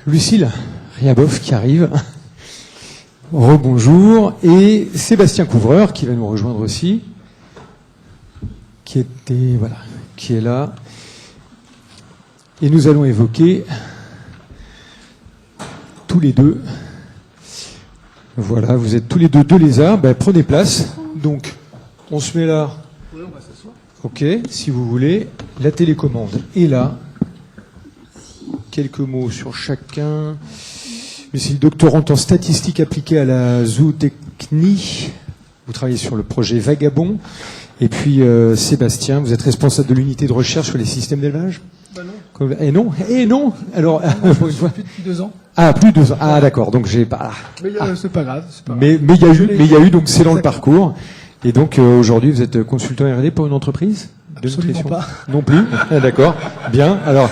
Lucille Riaboff qui arrive. Rebonjour. Et Sébastien Couvreur qui va nous rejoindre aussi. Qui est là. Et nous allons évoquer tous les deux. Voilà, vous êtes tous les deux lézards. Prenez place. Donc, on se met là. Oui, on va s'asseoir. Ok, si vous voulez. La télécommande est là. Quelques mots sur chacun. Monsieur le doctorante en statistique appliquée à la zootechnie. Vous travaillez sur le projet Vagabond. Et puis Sébastien, vous êtes responsable de l'unité de recherche sur les systèmes d'élevage. Non. Et non. Alors, depuis 2 ans. Ah, plus de 2 ans. Ah, d'accord. Donc j'ai pas. Mais c'est pas grave. Mais il y a eu donc c'est dans le parcours. Et donc aujourd'hui, vous êtes consultant R&D pour une entreprise de Absolument nutrition. pas. Non plus. Ah, d'accord. Bien. Alors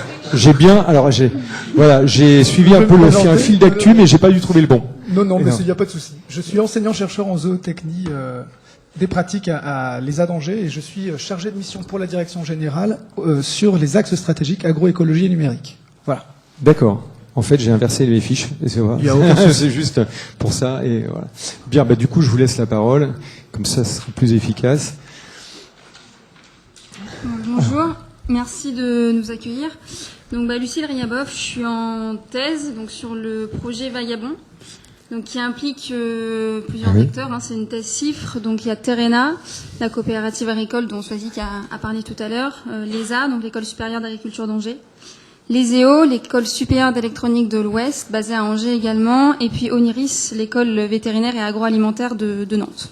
j'ai suivi un peu un fil d'actu, mais j'ai pas dû trouver le bon. Non, mais il n'y a pas de souci. Je suis enseignant-chercheur en zootechnie des pratiques à l'ESA d'Angers et je suis chargé de mission pour la direction générale sur les axes stratégiques agroécologie et numérique. Voilà. D'accord. En fait, j'ai inversé les fiches. C'est juste pour ça. Et voilà. Bien, du coup, je vous laisse la parole. Comme ça, ce sera plus efficace. Bonjour, merci de nous accueillir. Donc, Lucille Riaboff, je suis en thèse donc, sur le projet Vagabond, donc, qui implique plusieurs acteurs. C'est une thèse CIFRE. Donc, il y a Terrena, la coopérative agricole dont Swazik a parlé tout à l'heure, l'ESA, donc l'École supérieure d'agriculture d'Angers, l'ESEO, l'école supérieure d'électronique de l'Ouest, basée à Angers également, et puis Oniris, l'école vétérinaire et agroalimentaire de Nantes.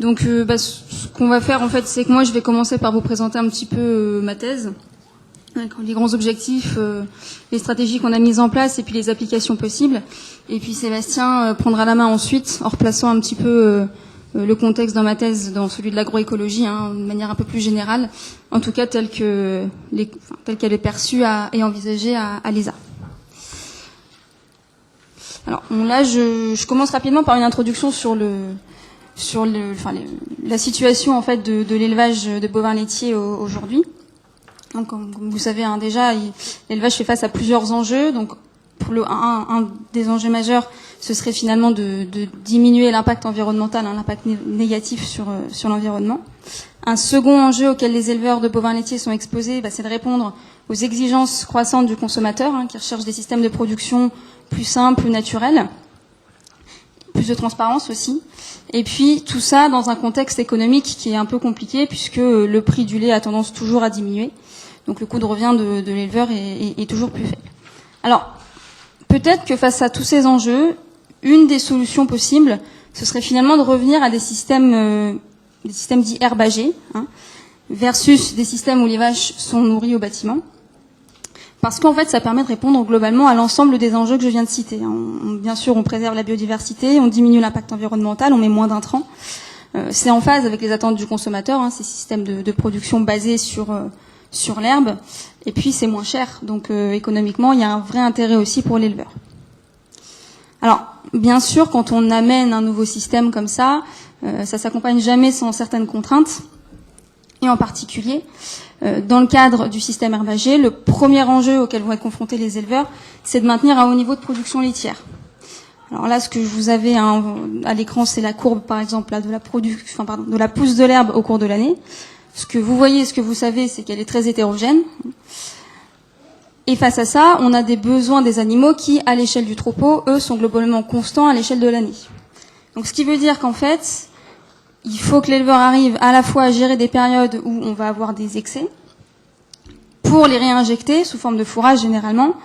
Donc, ce qu'on va faire, en fait, c'est que moi, je vais commencer par vous présenter un petit peu ma thèse, les grands objectifs, les stratégies qu'on a mises en place, et puis les applications possibles. Et puis Sébastien prendra la main ensuite, en replaçant un petit peu le contexte dans ma thèse, dans celui de l'agroécologie, de manière un peu plus générale, en tout cas telle qu'elle est perçue et envisagée à l'ESA. Alors là, je commence rapidement par une introduction sur la situation en fait de l'élevage de bovins laitiers aujourd'hui. Donc, comme vous savez déjà, l'élevage fait face à plusieurs enjeux. Donc, pour un des enjeux majeurs, ce serait finalement de diminuer l'impact environnemental, l'impact négatif sur l'environnement. Un second enjeu auquel les éleveurs de bovins laitiers sont exposés, c'est de répondre aux exigences croissantes du consommateur, qui recherche des systèmes de production plus simples, plus naturels, plus de transparence aussi. Et puis tout ça dans un contexte économique qui est un peu compliqué puisque le prix du lait a tendance toujours à diminuer. Donc le coût de revient de l'éleveur est toujours plus faible. Alors, peut-être que face à tous ces enjeux, une des solutions possibles, ce serait finalement de revenir à des systèmes dits herbagés, versus des systèmes où les vaches sont nourries au bâtiment. Parce qu'en fait, ça permet de répondre globalement à l'ensemble des enjeux que je viens de citer. Bien sûr, on préserve la biodiversité, on diminue l'impact environnemental, on met moins d'intrants. C'est en phase avec les attentes du consommateur, ces systèmes de production basés sur l'herbe. Et puis, c'est moins cher. Donc, économiquement, il y a un vrai intérêt aussi pour l'éleveur. Alors, bien sûr, quand on amène un nouveau système comme ça s'accompagne jamais sans certaines contraintes. Et en particulier, dans le cadre du système herbagé, le premier enjeu auquel vont être confrontés les éleveurs, c'est de maintenir un haut niveau de production laitière. Alors là, ce que vous avez à l'écran, c'est la courbe, par exemple, là, de la pousse de l'herbe au cours de l'année. Ce que vous voyez, ce que vous savez, c'est qu'elle est très hétérogène. Et face à ça, on a des besoins des animaux qui, à l'échelle du troupeau, eux, sont globalement constants à l'échelle de l'année. Donc, ce qui veut dire qu'en fait, il faut que l'éleveur arrive à la fois à gérer des périodes où on va avoir des excès pour les réinjecter sous forme de fourrage généralement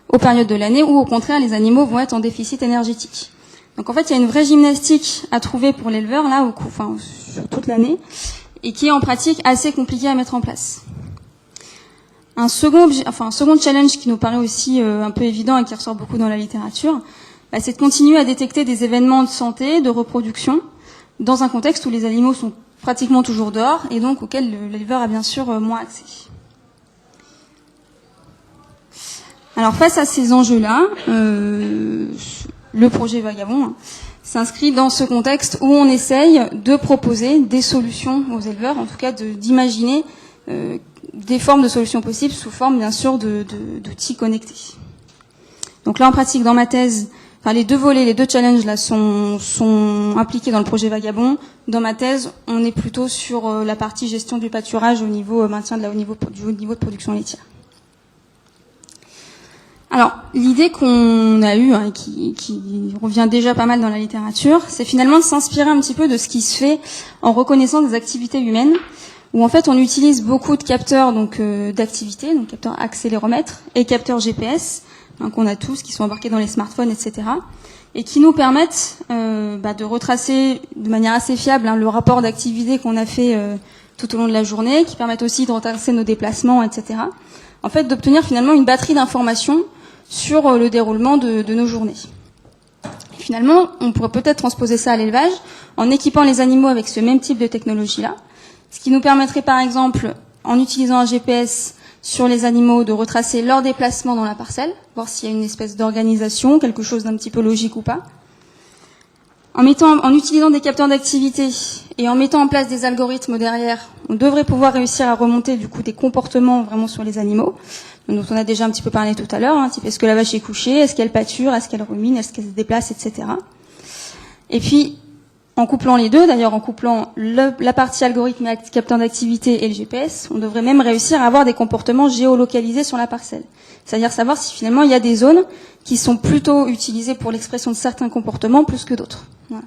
aux périodes de l'année où au contraire les animaux vont être en déficit énergétique. Donc en fait il y a une vraie gymnastique à trouver pour l'éleveur là sur toute l'année et qui est en pratique assez compliqué à mettre en place. Un second challenge qui nous paraît aussi un peu évident et qui ressort beaucoup dans la littérature, c'est de continuer à détecter des événements de santé, de reproduction, dans un contexte où les animaux sont pratiquement toujours dehors et donc auquel l'éleveur a bien sûr moins accès. Alors face à ces enjeux-là, le projet Vagabond s'inscrit dans ce contexte où on essaye de proposer des solutions aux éleveurs, en tout cas d'imaginer des formes de solutions possibles sous forme bien sûr d'outils connectés. Donc là, en pratique, dans ma thèse, enfin les deux volets, les deux challenges là sont impliqués dans le projet Vagabond. Dans ma thèse, on est plutôt sur la partie gestion du pâturage au niveau maintien de du haut niveau de production laitière. Alors, l'idée qu'on a eue, hein, qui revient déjà pas mal dans la littérature, c'est finalement de s'inspirer un petit peu de ce qui se fait en reconnaissant des activités humaines, où en fait on utilise beaucoup de capteurs d'activité, donc capteurs accéléromètres et capteurs GPS, hein, qu'on a tous, qui sont embarqués dans les smartphones, etc., et qui nous permettent de retracer de manière assez fiable, hein, le rapport d'activité qu'on a fait tout au long de la journée, qui permettent aussi de retracer nos déplacements, etc. En fait, d'obtenir finalement une batterie d'informations sur le déroulement de nos journées. Et finalement, on pourrait peut-être transposer ça à l'élevage en équipant les animaux avec ce même type de technologie-là, ce qui nous permettrait par exemple, en utilisant un GPS sur les animaux, de retracer leur déplacement dans la parcelle, voir s'il y a une espèce d'organisation, quelque chose d'un petit peu logique ou pas. En utilisant des capteurs d'activité et en mettant en place des algorithmes derrière, on devrait pouvoir réussir à remonter du coup des comportements vraiment sur les animaux, dont on a déjà un petit peu parlé tout à l'heure, hein, type est-ce que la vache est couchée, est-ce qu'elle pâture, est-ce qu'elle rumine, est-ce qu'elle se déplace, etc. Et puis, en couplant les deux, d'ailleurs en couplant la partie algorithme et capteur d'activité et le GPS, on devrait même réussir à avoir des comportements géolocalisés sur la parcelle. C'est-à-dire savoir si finalement il y a des zones qui sont plutôt utilisées pour l'expression de certains comportements plus que d'autres. Voilà.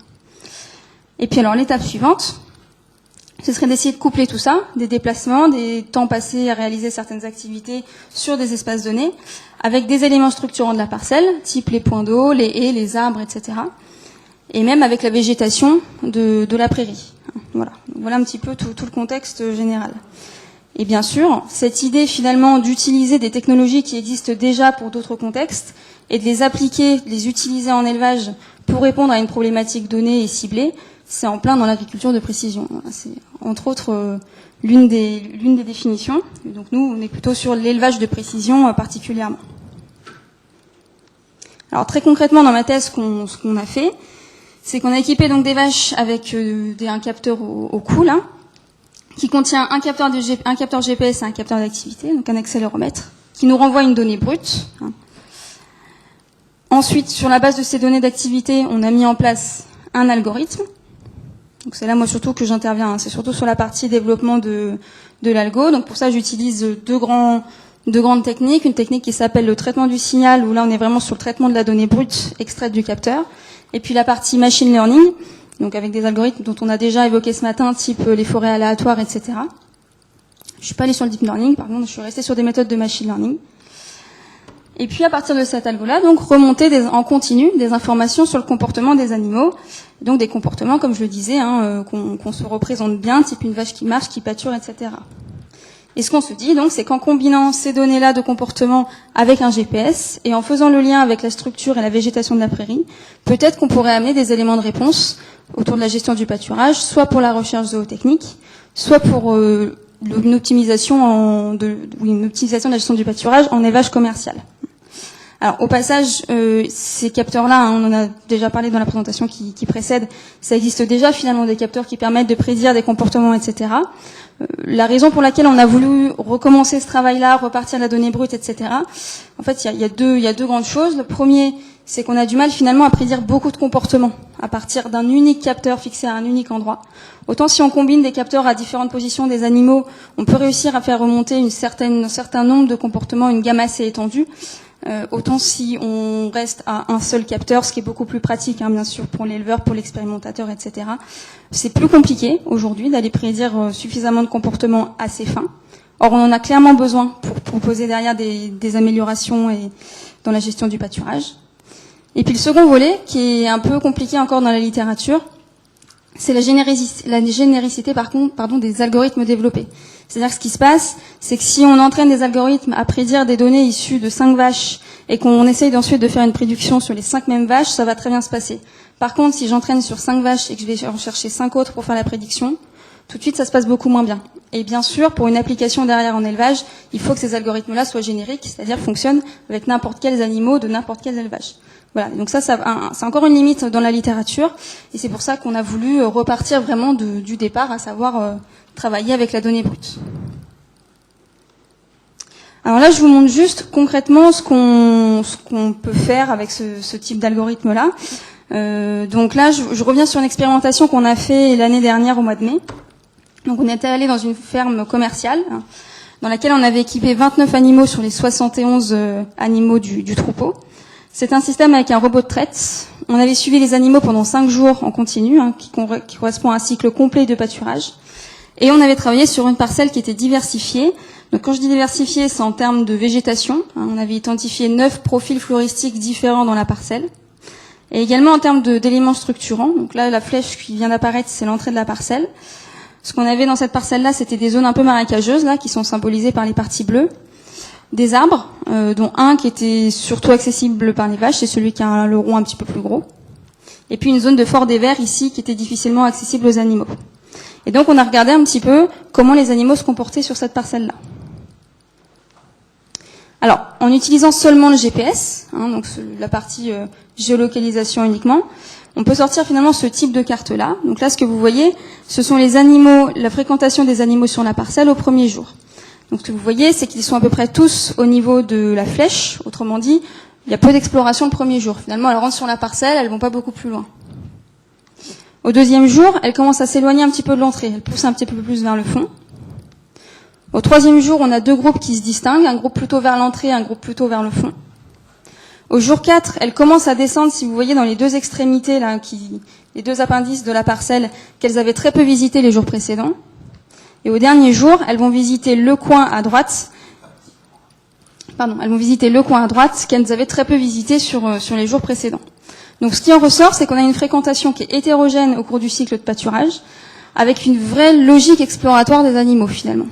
Et puis alors l'étape suivante, ce serait d'essayer de coupler tout ça, des déplacements, des temps passés à réaliser certaines activités sur des espaces donnés, avec des éléments structurants de la parcelle, type les points d'eau, les haies, les arbres, etc. Et même avec la végétation de la prairie. Voilà un petit peu tout le contexte général. Et bien sûr, cette idée finalement d'utiliser des technologies qui existent déjà pour d'autres contextes et de les appliquer, de les utiliser en élevage pour répondre à une problématique donnée et ciblée, c'est en plein dans l'agriculture de précision. C'est entre autres l'une des définitions. Et donc nous, on est plutôt sur l'élevage de précision particulièrement. Alors très concrètement, dans ma thèse, ce qu'on a fait, c'est qu'on a équipé donc des vaches avec un capteur au cou, là, qui contient un capteur GPS et un capteur d'activité, donc un accéléromètre, qui nous renvoie une donnée brute. Ensuite, sur la base de ces données d'activité, on a mis en place un algorithme. Donc c'est là moi surtout que j'interviens, hein. C'est surtout sur la partie développement de l'algo. Donc pour ça j'utilise deux grandes techniques. Une technique qui s'appelle le traitement du signal, où là on est vraiment sur le traitement de la donnée brute extraite du capteur. Et puis la partie machine learning, donc avec des algorithmes dont on a déjà évoqué ce matin, type les forêts aléatoires, etc. Je suis pas allée sur le deep learning, par contre je suis restée sur des méthodes de machine learning. Et puis à partir de cet algo-là, donc remonter en continu des informations sur le comportement des animaux, donc des comportements, comme je le disais, hein, qu'on se représente bien, type une vache qui marche, qui pâture, etc. Et ce qu'on se dit, donc, c'est qu'en combinant ces données-là de comportement avec un GPS et en faisant le lien avec la structure et la végétation de la prairie, peut-être qu'on pourrait amener des éléments de réponse autour de la gestion du pâturage, soit pour la recherche zootechnique, soit pour une optimisation de la gestion du pâturage en élevage commercial. Alors, au passage, ces capteurs-là, hein, on en a déjà parlé dans la présentation qui précède, ça existe déjà finalement des capteurs qui permettent de prédire des comportements, etc. La raison pour laquelle on a voulu recommencer ce travail-là, repartir de la donnée brute, etc. En fait, il y a deux grandes choses. Le premier, c'est qu'on a du mal finalement à prédire beaucoup de comportements à partir d'un unique capteur fixé à un unique endroit. Autant si on combine des capteurs à différentes positions des animaux, on peut réussir à faire remonter un certain nombre de comportements, une gamme assez étendue. Autant si on reste à un seul capteur, ce qui est beaucoup plus pratique, hein, bien sûr, pour l'éleveur, pour l'expérimentateur, etc. C'est plus compliqué aujourd'hui d'aller prédire suffisamment de comportements assez fins. Or, on en a clairement besoin pour proposer derrière des améliorations dans la gestion du pâturage. Et puis le second volet, qui est un peu compliqué encore dans la littérature, c'est la généricité des algorithmes développés. C'est-à-dire que ce qui se passe, c'est que si on entraîne des algorithmes à prédire des données issues de 5 vaches et qu'on essaye ensuite de faire une prédiction sur les 5 mêmes vaches, ça va très bien se passer. Par contre, si j'entraîne sur 5 vaches et que je vais en chercher 5 autres pour faire la prédiction, tout de suite ça se passe beaucoup moins bien. Et bien sûr, pour une application derrière en élevage, il faut que ces algorithmes-là soient génériques, c'est-à-dire fonctionnent avec n'importe quels animaux de n'importe quel élevage. Voilà, donc ça c'est encore une limite dans la littérature, et c'est pour ça qu'on a voulu repartir vraiment du départ, à savoir travailler avec la donnée brute. Alors là, je vous montre juste concrètement ce qu'on peut faire avec ce type d'algorithme-là. Donc là, je reviens sur une expérimentation qu'on a fait l'année dernière au mois de mai. Donc on était allé dans une ferme commerciale dans laquelle on avait équipé 29 animaux sur les 71 animaux du troupeau. C'est un système avec un robot de traite. On avait suivi les animaux pendant 5 jours en continu, qui correspond à un cycle complet de pâturage. Et on avait travaillé sur une parcelle qui était diversifiée. Donc quand je dis diversifiée, c'est en termes de végétation. On avait identifié 9 profils floristiques différents dans la parcelle. Et également en termes d'éléments structurants. Donc là, la flèche qui vient d'apparaître, c'est l'entrée de la parcelle. Ce qu'on avait dans cette parcelle-là, c'était des zones un peu marécageuses, là, qui sont symbolisées par les parties bleues. Des arbres, dont un qui était surtout accessible par les vaches, c'est celui qui a le rond un petit peu plus gros. Et puis une zone de fort des vers ici, qui était difficilement accessible aux animaux. Et donc on a regardé un petit peu comment les animaux se comportaient sur cette parcelle-là. Alors, en utilisant seulement le GPS, donc la partie géolocalisation uniquement, on peut sortir finalement ce type de carte-là. Donc là, ce que vous voyez, ce sont les animaux, la fréquentation des animaux sur la parcelle au premier jour. Donc ce que vous voyez, c'est qu'ils sont à peu près tous au niveau de la flèche. Autrement dit, il y a peu d'exploration le premier jour. Finalement, elles rentrent sur la parcelle, elles vont pas beaucoup plus loin. Au deuxième jour, elles commencent à s'éloigner un petit peu de l'entrée. Elles poussent un petit peu plus vers le fond. Au troisième jour, on a 2 groupes qui se distinguent, un groupe plutôt vers l'entrée, un groupe plutôt vers le fond. Au jour 4, elles commencent à descendre, si vous voyez, dans les 2 extrémités, là, les 2 appendices de la parcelle qu'elles avaient très peu visité les jours précédents. Et au dernier jour, elles vont visiter le coin à droite. Elles vont visiter le coin à droite qu'elles avaient très peu visité sur les jours précédents. Donc, ce qui en ressort, c'est qu'on a une fréquentation qui est hétérogène au cours du cycle de pâturage, avec une vraie logique exploratoire des animaux, finalement.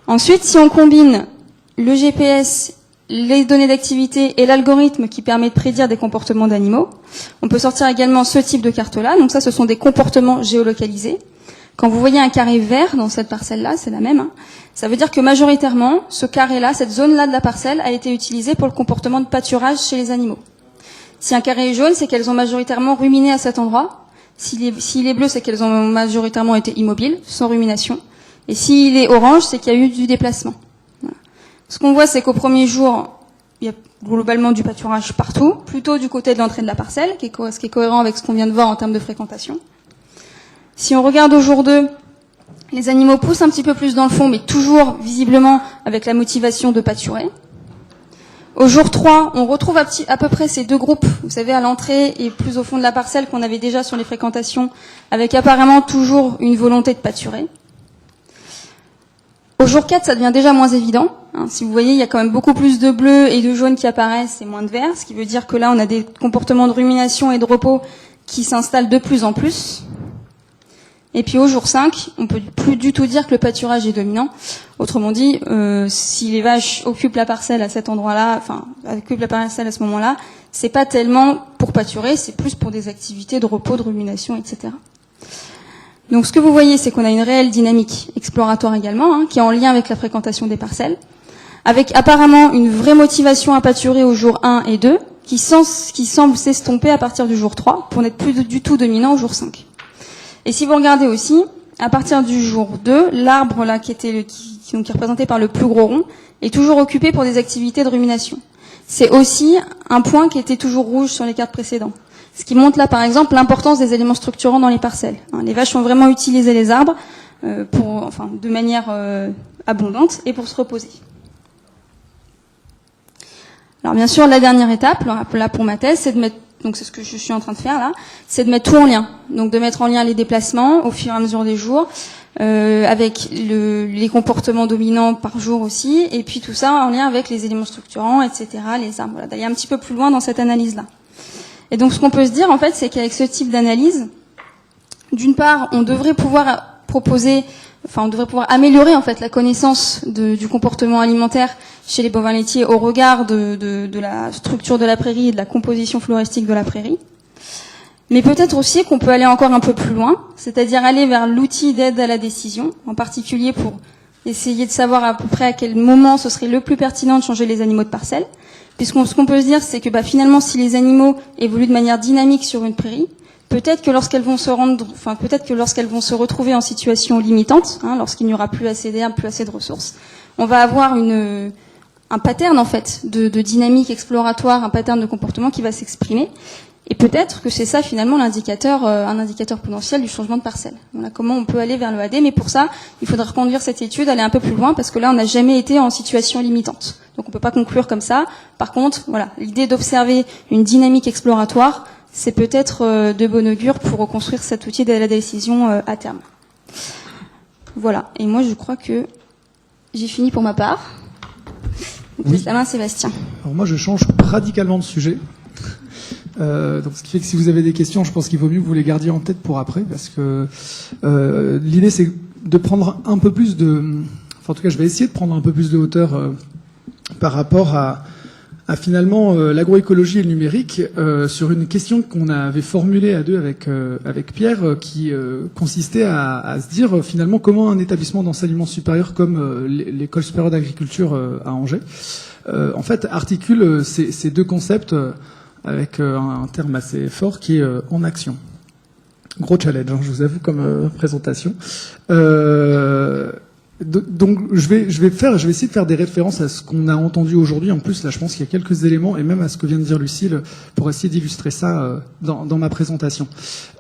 Ensuite, si on combine le GPS, les données d'activité et l'algorithme qui permet de prédire des comportements d'animaux, on peut sortir également ce type de carte-là. Donc ça, ce sont des comportements géolocalisés. Quand vous voyez un carré vert dans cette parcelle-là, c'est la même. Ça veut dire que majoritairement, ce carré-là, cette zone-là de la parcelle a été utilisée pour le comportement de pâturage chez les animaux. Si un carré est jaune, c'est qu'elles ont majoritairement ruminé à cet endroit. S'il est bleu, c'est qu'elles ont majoritairement été immobiles, sans rumination. Et s'il est orange, c'est qu'il y a eu du déplacement. Voilà. Ce qu'on voit, c'est qu'au premier jour, il y a globalement du pâturage partout, plutôt du côté de l'entrée de la parcelle, ce qui est cohérent avec ce qu'on vient de voir en termes de fréquentation. Si on regarde au jour 2, les animaux poussent un petit peu plus dans le fond, mais toujours visiblement avec la motivation de pâturer. Au jour 3, on retrouve à peu près ces 2 groupes, vous savez, à l'entrée et plus au fond de la parcelle qu'on avait déjà sur les fréquentations, avec apparemment toujours une volonté de pâturer. Au jour 4, ça devient déjà moins évident. Si vous voyez, il y a quand même beaucoup plus de bleu et de jaune qui apparaissent et moins de vert, ce qui veut dire que là, on a des comportements de rumination et de repos qui s'installent de plus en plus. Et puis au jour 5, on peut plus du tout dire que le pâturage est dominant. Autrement dit, si les vaches occupent la parcelle à cet endroit-là, occupent la parcelle à ce moment-là, c'est pas tellement pour pâturer, c'est plus pour des activités de repos, de rumination, etc. Donc ce que vous voyez, c'est qu'on a une réelle dynamique exploratoire également, qui est en lien avec la fréquentation des parcelles, avec apparemment une vraie motivation à pâturer au jour 1 et 2, qui semble s'estomper à partir du jour 3, pour n'être plus du tout dominant au jour 5. Et si vous regardez aussi, à partir du jour 2, l'arbre là qui est représenté par le plus gros rond, est toujours occupé pour des activités de rumination. C'est aussi un point qui était toujours rouge sur les cartes précédentes. Ce qui montre là, par exemple, l'importance des éléments structurants dans les parcelles. Les vaches ont vraiment utilisé les arbres de manière abondante et pour se reposer. Alors bien sûr, la dernière étape, là pour ma thèse, c'est de mettre, donc c'est ce que je suis en train de faire là, c'est de mettre tout en lien. Donc de mettre en lien les déplacements au fur et à mesure des jours, avec les comportements dominants par jour aussi, et puis tout ça en lien avec les éléments structurants, etc., les arbres. Voilà, d'aller un petit peu plus loin dans cette analyse-là. Et donc ce qu'on peut se dire en fait, c'est qu'avec ce type d'analyse, d'une part, on devrait pouvoir améliorer en fait la connaissance du comportement alimentaire chez les bovins laitiers au regard de la structure de la prairie et de la composition floristique de la prairie. Mais peut-être aussi qu'on peut aller encore un peu plus loin, c'est-à-dire aller vers l'outil d'aide à la décision, en particulier pour essayer de savoir à peu près à quel moment ce serait le plus pertinent de changer les animaux de parcelle. Ce qu'on peut se dire, c'est que finalement, si les animaux évoluent de manière dynamique sur une prairie, peut-être que lorsqu'elles vont se retrouver en situation limitante, lorsqu'il n'y aura plus assez d'herbe, plus assez de ressources, on va avoir un pattern en fait de dynamique exploratoire, un pattern de comportement qui va s'exprimer. Et peut-être que c'est ça finalement l'indicateur, un indicateur potentiel du changement de parcelle. Voilà comment on peut aller vers le AD, mais pour ça, il faudra reconduire cette étude, aller un peu plus loin, parce que là, on n'a jamais été en situation limitante. Donc on peut pas conclure comme ça. Par contre, voilà, l'idée d'observer une dynamique exploratoire, c'est peut-être de bon augure pour reconstruire cet outil de la décision à terme. Voilà. Et moi, je crois que j'ai fini pour ma part. Donc, oui. La main, Sébastien. Alors moi, je change radicalement de sujet. Donc, ce qui fait que si vous avez des questions, je pense qu'il vaut mieux que vous les gardiez en tête pour après, parce que l'idée, c'est de prendre un peu plus en tout cas, je vais essayer de prendre un peu plus de hauteur par rapport à finalement l'agroécologie et le numérique sur une question qu'on avait formulée à deux avec Pierre, qui consistait à se dire finalement comment un établissement d'enseignement supérieur comme l'école supérieure d'agriculture à Angers, en fait, articule ces deux concepts avec un terme assez fort qui est en action. Gros challenge, hein, je vous avoue, comme présentation. Donc je vais essayer de faire des références à ce qu'on a entendu aujourd'hui. En plus, là, je pense qu'il y a quelques éléments, et même à ce que vient de dire Lucille, pour essayer d'illustrer ça dans ma présentation.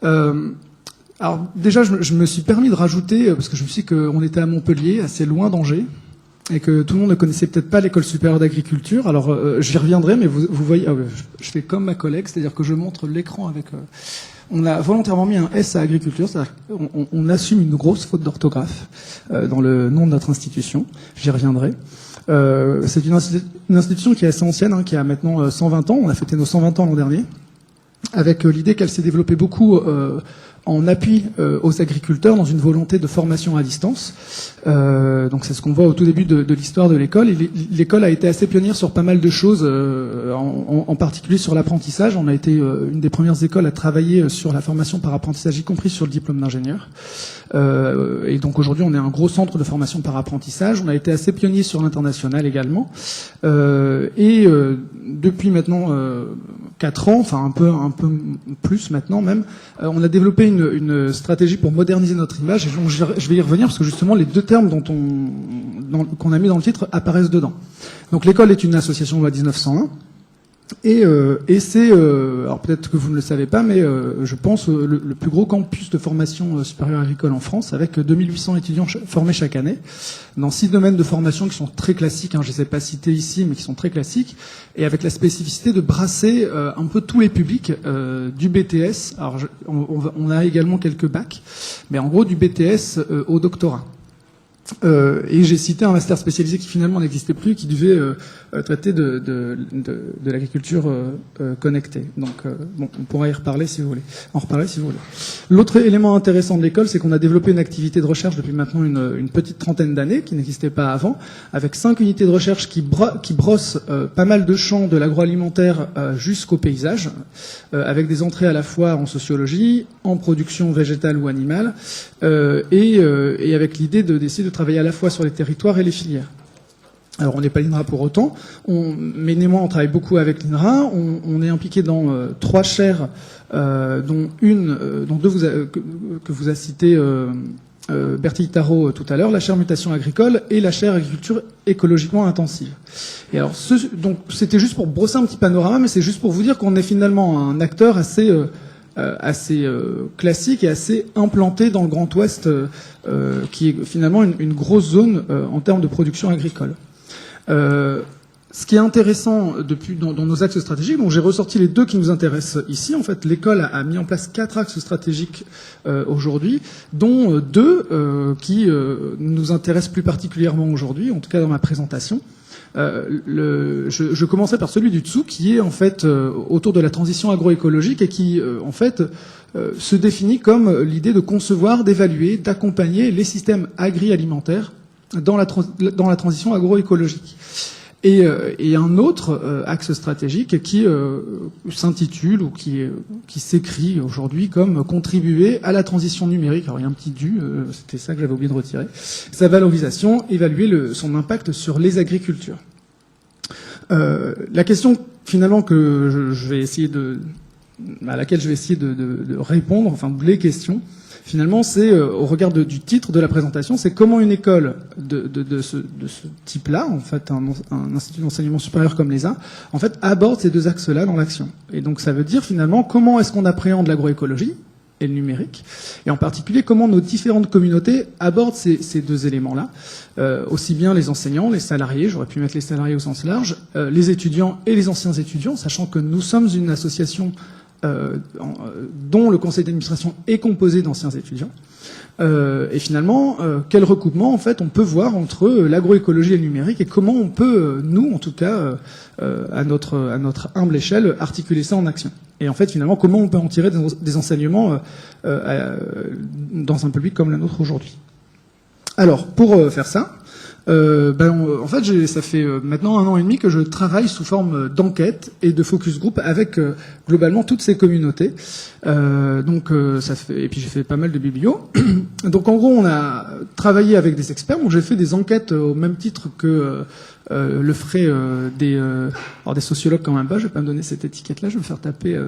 Alors déjà, je me suis permis de rajouter, parce que je me suis dit qu'on était à Montpellier, assez loin d'Angers, et que tout le monde ne connaissait peut-être pas l'école supérieure d'agriculture. Alors j'y reviendrai, mais vous voyez, je fais comme ma collègue, c'est-à-dire que je montre l'écran avec... on a volontairement mis un S à agriculture, c'est-à-dire qu'on assume une grosse faute d'orthographe dans le nom de notre institution. J'y reviendrai. C'est une institution qui est assez ancienne, hein, qui a maintenant 120 ans. On a fêté nos 120 ans l'an dernier, avec l'idée qu'elle s'est développée beaucoup en appui aux agriculteurs dans une volonté de formation à distance. Donc c'est ce qu'on voit au tout début de l'histoire de l'école. Et l'école a été assez pionnière sur pas mal de choses, en particulier sur l'apprentissage. On a été une des premières écoles à travailler sur la formation par apprentissage, y compris sur le diplôme d'ingénieur. Et donc aujourd'hui, on est un gros centre de formation par apprentissage. On a été assez pionnier sur l'international également. Et depuis maintenant 4 ans, enfin un peu plus maintenant même, on a développé une stratégie pour moderniser notre image. Et donc, je vais y revenir parce que justement les deux termes qu'on a mis dans le titre apparaissent dedans. Donc l'école est une association loi 1901. Et c'est, alors peut-être que vous ne le savez pas, mais je pense le plus gros campus de formation supérieure agricole en France, avec 2800 étudiants formés chaque année, dans 6 domaines de formation qui sont très classiques, hein, je ne les ai pas cités ici, mais qui sont très classiques, et avec la spécificité de brasser un peu tous les publics, du BTS, alors on a également quelques bacs, mais en gros du BTS au doctorat. Et j'ai cité un master spécialisé qui finalement n'existait plus, qui devait traiter de l'agriculture connectée. Donc bon, on pourra y reparler si vous voulez. En reparler si vous voulez. L'autre élément intéressant de l'école, c'est qu'on a développé une activité de recherche depuis maintenant une petite trentaine d'années, qui n'existait pas avant, avec 5 unités de recherche qui brossent pas mal de champs de l'agroalimentaire jusqu'au paysage, avec des entrées à la fois en sociologie, en production végétale ou animale, et avec l'idée d'essayer de travailler à la fois sur les territoires et les filières. Alors on n'est pas l'INRA pour autant, mais néanmoins on travaille beaucoup avec l'INRA, on est impliqué dans 3 chaires, dont deux que vous a cité Bertille Tarot tout à l'heure, la chaire mutation agricole et la chaire agriculture écologiquement intensive. Et alors donc c'était juste pour brosser un petit panorama, mais c'est juste pour vous dire qu'on est finalement un acteur assez classique et assez implanté dans le Grand Ouest, qui est finalement une grosse zone en termes de production agricole. Ce qui est intéressant dans nos axes stratégiques, donc j'ai ressorti les 2 qui nous intéressent ici. En fait, l'école a mis en place 4 axes stratégiques aujourd'hui, dont 2 qui nous intéressent plus particulièrement aujourd'hui, en tout cas dans ma présentation. Je commencerai par celui du dessous, qui est en fait autour de la transition agroécologique et qui en fait se définit comme l'idée de concevoir, d'évaluer, d'accompagner les systèmes agri-alimentaires dans la transition agroécologique. Et un autre axe stratégique qui s'intitule ou qui s'écrit aujourd'hui comme contribuer à la transition numérique. Alors il y a un petit du, c'était ça que j'avais oublié de retirer. Sa valorisation, évaluer son impact sur les agricultures. La question finalement à laquelle je vais essayer de répondre, enfin les questions, Finalement, c'est au regard du titre de la présentation, c'est comment une école de ce type-là, en fait, un institut d'enseignement supérieur comme l'ESA, en fait, aborde ces deux axes-là dans l'action. Et donc, ça veut dire finalement comment est-ce qu'on appréhende l'agroécologie et le numérique, et en particulier comment nos différentes communautés abordent ces deux éléments-là, aussi bien les enseignants, les salariés, j'aurais pu mettre les salariés au sens large, les étudiants et les anciens étudiants, sachant que nous sommes une association dont le conseil d'administration est composé d'anciens étudiants. Et finalement, quel recoupement en fait on peut voir entre l'agroécologie et le numérique, et comment on peut, nous en tout cas, à notre humble échelle, articuler ça en action. Et en fait, finalement, comment on peut en tirer des enseignements dans un public comme le nôtre aujourd'hui. Alors, pour faire ça, en fait, ça fait maintenant 1 an et demi que je travaille sous forme d'enquête et de focus group avec globalement toutes ces communautés. Et puis j'ai fait pas mal de biblios. Donc en gros, on a travaillé avec des experts. Donc j'ai fait des enquêtes au même titre que le feraient des sociologues quand même pas. Je vais pas me donner cette étiquette-là. Je vais me faire taper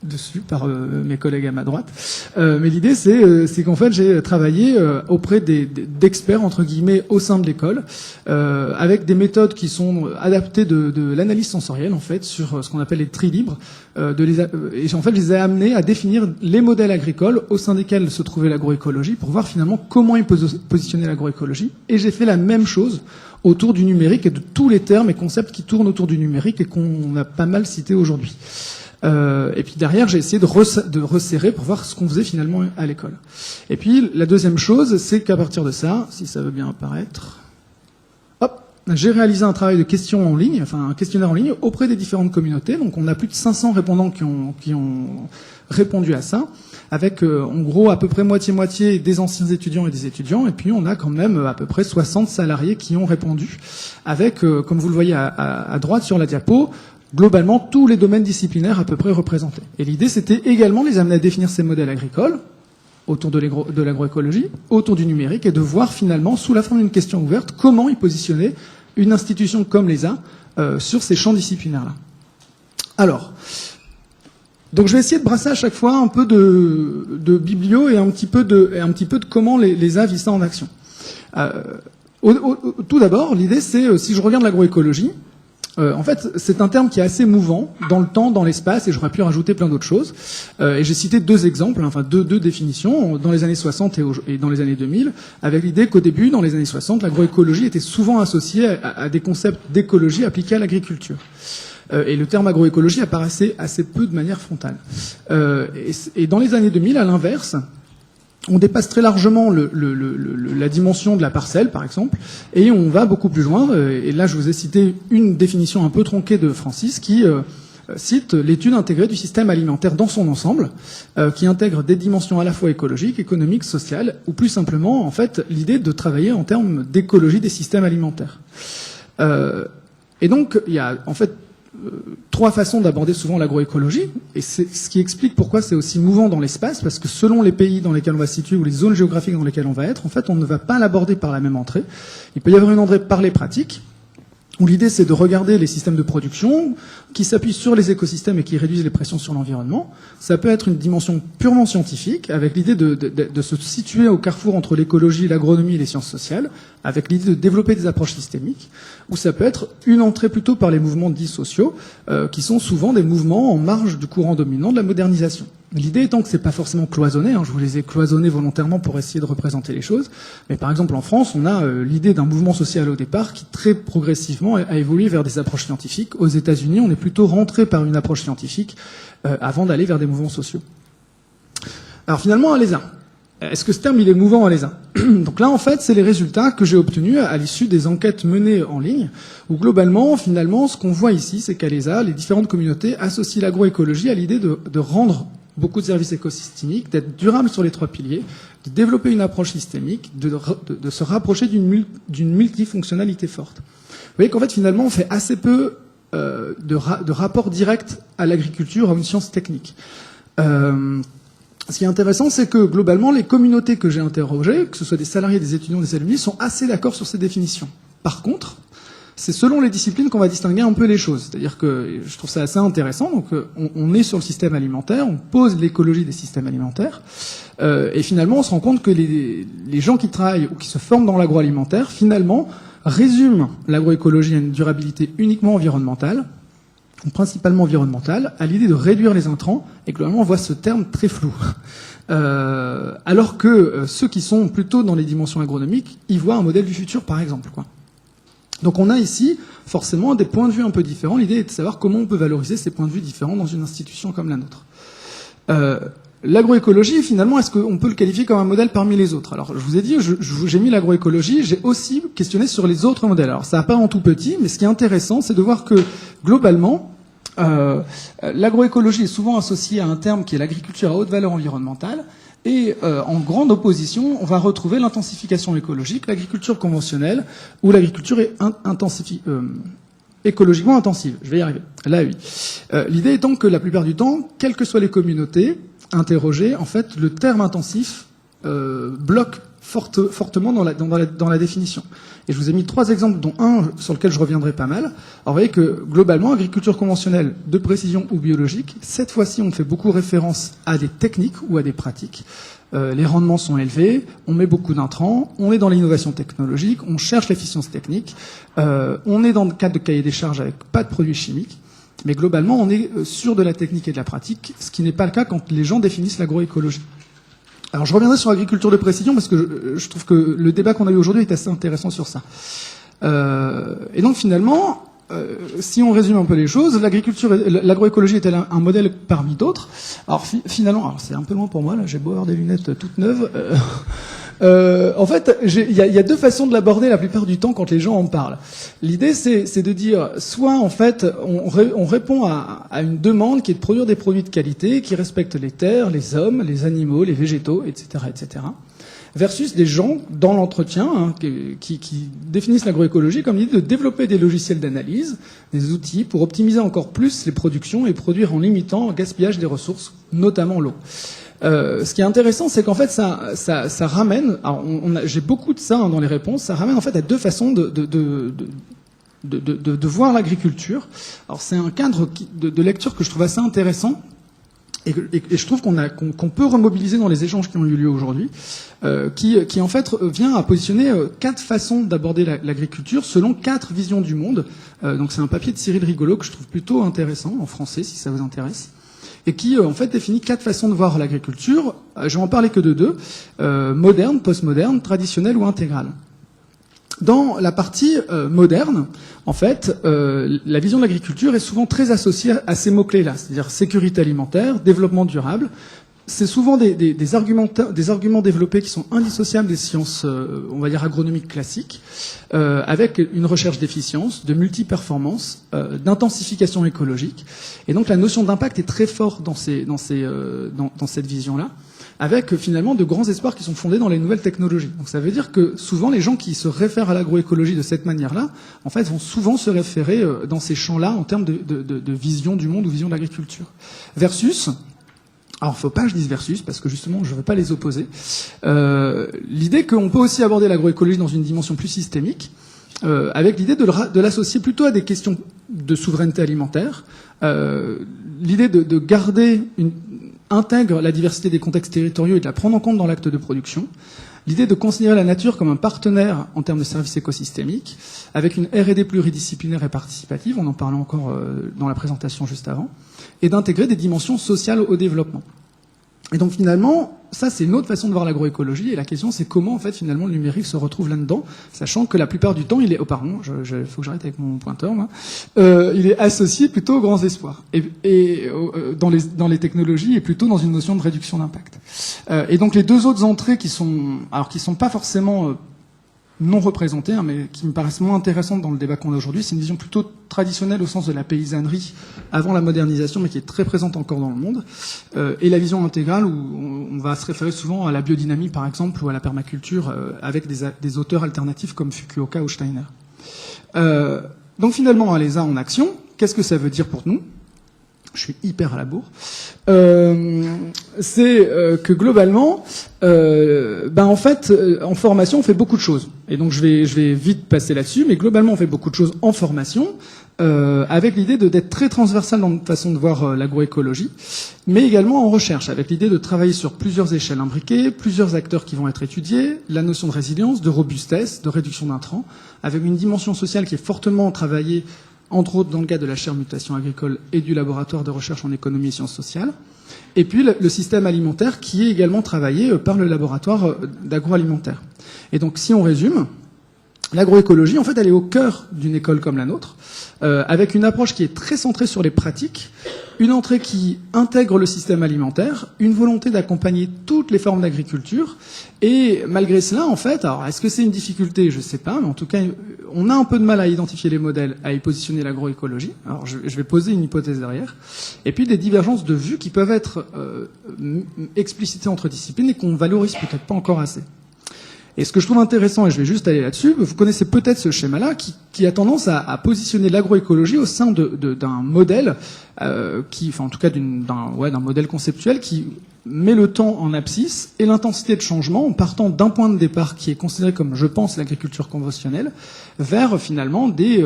dessus par mes collègues à ma droite. Mais l'idée, c'est qu'en fait, j'ai travaillé auprès d'experts, entre guillemets, au sein de l'école, avec des méthodes qui sont adaptées de l'analyse sensorielle, en fait, sur ce qu'on appelle les tri libres. Et en fait, je les ai amenés à définir les modèles agricoles au sein desquels se trouvait l'agroécologie, pour voir finalement comment ils positionnaient l'agroécologie. Et j'ai fait la même chose autour du numérique et de tous les termes et concepts qui tournent autour du numérique et qu'on a pas mal cités aujourd'hui. Et puis derrière, j'ai essayé de resserrer pour voir ce qu'on faisait finalement à l'école. Et puis la deuxième chose, c'est qu'à partir de ça, si ça veut bien apparaître, j'ai réalisé un travail de questions en ligne, enfin un questionnaire en ligne auprès des différentes communautés. Donc on a plus de 500 répondants qui ont répondu à ça, avec en gros à peu près moitié-moitié des anciens étudiants et des étudiants. Et puis on a quand même à peu près 60 salariés qui ont répondu, avec, comme vous le voyez à droite sur la diapo, globalement tous les domaines disciplinaires à peu près représentés. Et l'idée, c'était également de les amener à définir ces modèles agricoles autour de l'agroécologie, autour du numérique, et de voir finalement, sous la forme d'une question ouverte, comment ils positionnaient une institution comme l'ESA sur ces champs disciplinaires-là. Alors, donc je vais essayer de brasser à chaque fois un peu de biblio et un petit peu de comment l'ESA vit ça en action. Tout d'abord, l'idée, c'est, si je regarde l'agroécologie, en fait, c'est un terme qui est assez mouvant dans le temps, dans l'espace, et j'aurais pu rajouter plein d'autres choses. Et j'ai cité deux exemples, enfin deux définitions, dans les années 60 et dans les années 2000, avec l'idée qu'au début, dans les années 60, l'agroécologie était souvent associée à des concepts d'écologie appliqués à l'agriculture. Et le terme agroécologie apparaissait assez peu de manière frontale. Et dans les années 2000, à l'inverse, on dépasse très largement la dimension de la parcelle, par exemple, et on va beaucoup plus loin. Et là, je vous ai cité une définition un peu tronquée de Francis qui cite l'étude intégrée du système alimentaire dans son ensemble, qui intègre des dimensions à la fois écologiques, économiques, sociales, ou plus simplement, en fait, l'idée de travailler en termes d'écologie des systèmes alimentaires. Et donc, il y a en fait 3 façons d'aborder souvent l'agroécologie, et c'est ce qui explique pourquoi c'est aussi mouvant dans l'espace, parce que selon les pays dans lesquels on va se situer ou les zones géographiques dans lesquelles on va être, en fait, on ne va pas l'aborder par la même entrée. Il peut y avoir une entrée par les pratiques, où l'idée c'est de regarder les systèmes de production qui s'appuient sur les écosystèmes et qui réduisent les pressions sur l'environnement. Ça peut être une dimension purement scientifique, avec l'idée de se situer au carrefour entre l'écologie, l'agronomie et les sciences sociales, avec l'idée de développer des approches systémiques, ou ça peut être une entrée plutôt par les mouvements dits sociaux, qui sont souvent des mouvements en marge du courant dominant de la modernisation. L'idée étant que c'est pas forcément cloisonné, je vous les ai cloisonnés volontairement pour essayer de représenter les choses, mais par exemple en France, on a l'idée d'un mouvement social au départ qui très progressivement a évolué vers des approches scientifiques. Aux États-Unis, on est plutôt rentré par une approche scientifique avant d'aller vers des mouvements sociaux. Alors finalement, à l'ESA, est-ce que ce terme il est mouvant à l'ESA? Donc là, en fait, c'est les résultats que j'ai obtenus à l'issue des enquêtes menées en ligne, où globalement, finalement, ce qu'on voit ici, c'est qu'à l'ESA, les différentes communautés associent l'agroécologie à l'idée de rendre beaucoup de services écosystémiques, d'être durable sur les 3 piliers, de développer une approche systémique, de se rapprocher d'une multifonctionnalité forte. Vous voyez qu'en fait, finalement, on fait assez peu de rapport direct à l'agriculture, à une science technique. Ce qui est intéressant, c'est que globalement, les communautés que j'ai interrogées, que ce soit des salariés, des étudiants, des alumni, sont assez d'accord sur ces définitions. Par contre, c'est selon les disciplines qu'on va distinguer un peu les choses. C'est-à-dire que je trouve ça assez intéressant. Donc, on est sur le système alimentaire, on pose l'écologie des systèmes alimentaires. Et finalement, on se rend compte que les gens qui travaillent ou qui se forment dans l'agroalimentaire, finalement, résument l'agroécologie à une durabilité uniquement environnementale, ou principalement environnementale, à l'idée de réduire les intrants, et globalement, on voit ce terme très flou. Alors que ceux qui sont plutôt dans les dimensions agronomiques, ils voient un modèle du futur, par exemple, quoi. Donc on a ici forcément des points de vue un peu différents. L'idée est de savoir comment on peut valoriser ces points de vue différents dans une institution comme la nôtre. L'agroécologie, finalement, est-ce qu'on peut le qualifier comme un modèle parmi les autres? Alors, je vous ai dit, j'ai mis l'agroécologie, j'ai aussi questionné sur les autres modèles. Alors, ça apparaît en tout petit, mais ce qui est intéressant, c'est de voir que, globalement, l'agroécologie est souvent associée à un terme qui est l'agriculture à haute valeur environnementale, et en grande opposition, on va retrouver l'intensification écologique, l'agriculture conventionnelle, ou l'agriculture écologiquement intensive. Je vais y arriver. Là, oui. L'idée étant que la plupart du temps, quelles que soient les communautés interrogées, en fait, le terme intensif bloque fortement dans la définition. Et je vous ai mis 3 exemples, dont un sur lequel je reviendrai pas mal. Alors vous voyez que, globalement, agriculture conventionnelle de précision ou biologique, cette fois-ci, on fait beaucoup référence à des techniques ou à des pratiques. Les rendements sont élevés, on met beaucoup d'intrants, on est dans l'innovation technologique, on cherche l'efficience technique, on est dans le cadre de cahier des charges avec pas de produits chimiques, mais globalement, on est sûr de la technique et de la pratique, ce qui n'est pas le cas quand les gens définissent l'agroécologie. Alors je reviendrai sur l'agriculture de précision parce que je trouve que le débat qu'on a eu aujourd'hui est assez intéressant sur ça. Et donc finalement, si on résume un peu les choses, l'agroécologie est-elle un modèle parmi d'autres? Alors finalement, alors c'est un peu loin pour moi, là j'ai beau avoir des lunettes toutes neuves. En fait, il y a 2 façons de l'aborder la plupart du temps quand les gens en parlent. L'idée, c'est de dire, soit en fait, on répond à une demande qui est de produire des produits de qualité, qui respectent les terres, les hommes, les animaux, les végétaux, etc., etc. Versus des gens dans l'entretien qui définissent l'agroécologie comme l'idée de développer des logiciels d'analyse, des outils pour optimiser encore plus les productions et produire en limitant le gaspillage des ressources, notamment l'eau. Ce qui est intéressant, c'est qu'en fait, ça ramène. Alors, j'ai beaucoup de ça dans les réponses. Ça ramène en fait à 2 façons de voir l'agriculture. Alors, c'est un cadre de lecture que je trouve assez intéressant et je trouve qu'on peut remobiliser dans les échanges qui ont eu lieu aujourd'hui, qui en fait vient à positionner 4 façons d'aborder l'agriculture selon 4 visions du monde. Donc, c'est un papier de Cyril Rigolo que je trouve plutôt intéressant en français, si ça vous intéresse. Et qui, en fait, définit 4 façons de voir l'agriculture. Je vais en parler que de 2. Moderne, postmoderne, traditionnelle ou intégrale. Dans la partie moderne, en fait, la vision de l'agriculture est souvent très associée à ces mots-clés-là, c'est-à-dire sécurité alimentaire, développement durable. C'est souvent des arguments développés qui sont indissociables des sciences, on va dire, agronomiques classiques, avec une recherche d'efficience, de multiperformance, d'intensification écologique. Et donc la notion d'impact est très forte dans cette vision-là, avec finalement de grands espoirs qui sont fondés dans les nouvelles technologies. Donc ça veut dire que souvent les gens qui se réfèrent à l'agroécologie de cette manière-là, en fait, vont souvent se référer dans ces champs-là en termes de vision du monde ou vision de l'agriculture. Versus... Alors, faut pas que je dise versus, parce que justement, je ne veux pas les opposer. L'idée qu'on peut aussi aborder l'agroécologie dans une dimension plus systémique, avec l'idée de l'associer plutôt à des questions de souveraineté alimentaire, l'idée de garder intègre la diversité des contextes territoriaux et de la prendre en compte dans l'acte de production, l'idée de considérer la nature comme un partenaire en termes de services écosystémiques, avec une R&D pluridisciplinaire et participative, on en parlait encore dans la présentation juste avant, et d'intégrer des dimensions sociales au développement. Et donc finalement, ça c'est une autre façon de voir l'agroécologie, et la question c'est comment en fait finalement le numérique se retrouve là-dedans, sachant que la plupart du temps il est, faut que j'arrête avec mon pointeur, moi. Il est associé plutôt aux grands espoirs, et dans les technologies, et plutôt dans une notion de réduction d'impact. Et donc les 2 autres entrées qui sont pas forcément non représentées, mais qui me paraissent moins intéressantes dans le débat qu'on a aujourd'hui, c'est une vision plutôt traditionnelle au sens de la paysannerie avant la modernisation, mais qui est très présente encore dans le monde, et la vision intégrale où on va se référer souvent à la biodynamie, par exemple, ou à la permaculture, avec des auteurs alternatifs comme Fukuoka ou Steiner. Donc finalement, Alésa en action, qu'est-ce que ça veut dire pour nous ? je suis hyper à la bourre, c'est que globalement, en fait, en formation, on fait beaucoup de choses. Et donc, je vais vite passer là-dessus, mais globalement, on fait beaucoup de choses en formation, avec l'idée d'être très transversal dans notre façon de voir l'agroécologie, mais également en recherche, avec l'idée de travailler sur plusieurs échelles imbriquées, plusieurs acteurs qui vont être étudiés, la notion de résilience, de robustesse, de réduction d'intrants, avec une dimension sociale qui est fortement travaillée, entre autres dans le cadre de la chaire mutation agricole et du laboratoire de recherche en économie et sciences sociales. Et puis le système alimentaire qui est également travaillé par le laboratoire d'agroalimentaire. Et donc si on résume, l'agroécologie, en fait, elle est au cœur d'une école comme la nôtre, avec une approche qui est très centrée sur les pratiques, une entrée qui intègre le système alimentaire, une volonté d'accompagner toutes les formes d'agriculture, et malgré cela, en fait, alors est-ce que c'est une difficulté? Je sais pas, mais en tout cas, on a un peu de mal à identifier les modèles, à y positionner l'agroécologie. Alors je vais poser une hypothèse derrière. Et puis des divergences de vues qui peuvent être explicitées entre disciplines et qu'on valorise peut-être pas encore assez. Et ce que je trouve intéressant, et je vais juste aller là-dessus, vous connaissez peut-être ce schéma-là qui a tendance à positionner l'agroécologie au sein d'un modèle en tout cas d'un modèle conceptuel qui met le temps en abscisse et l'intensité de changement en partant d'un point de départ qui est considéré comme, je pense, l'agriculture conventionnelle, vers finalement des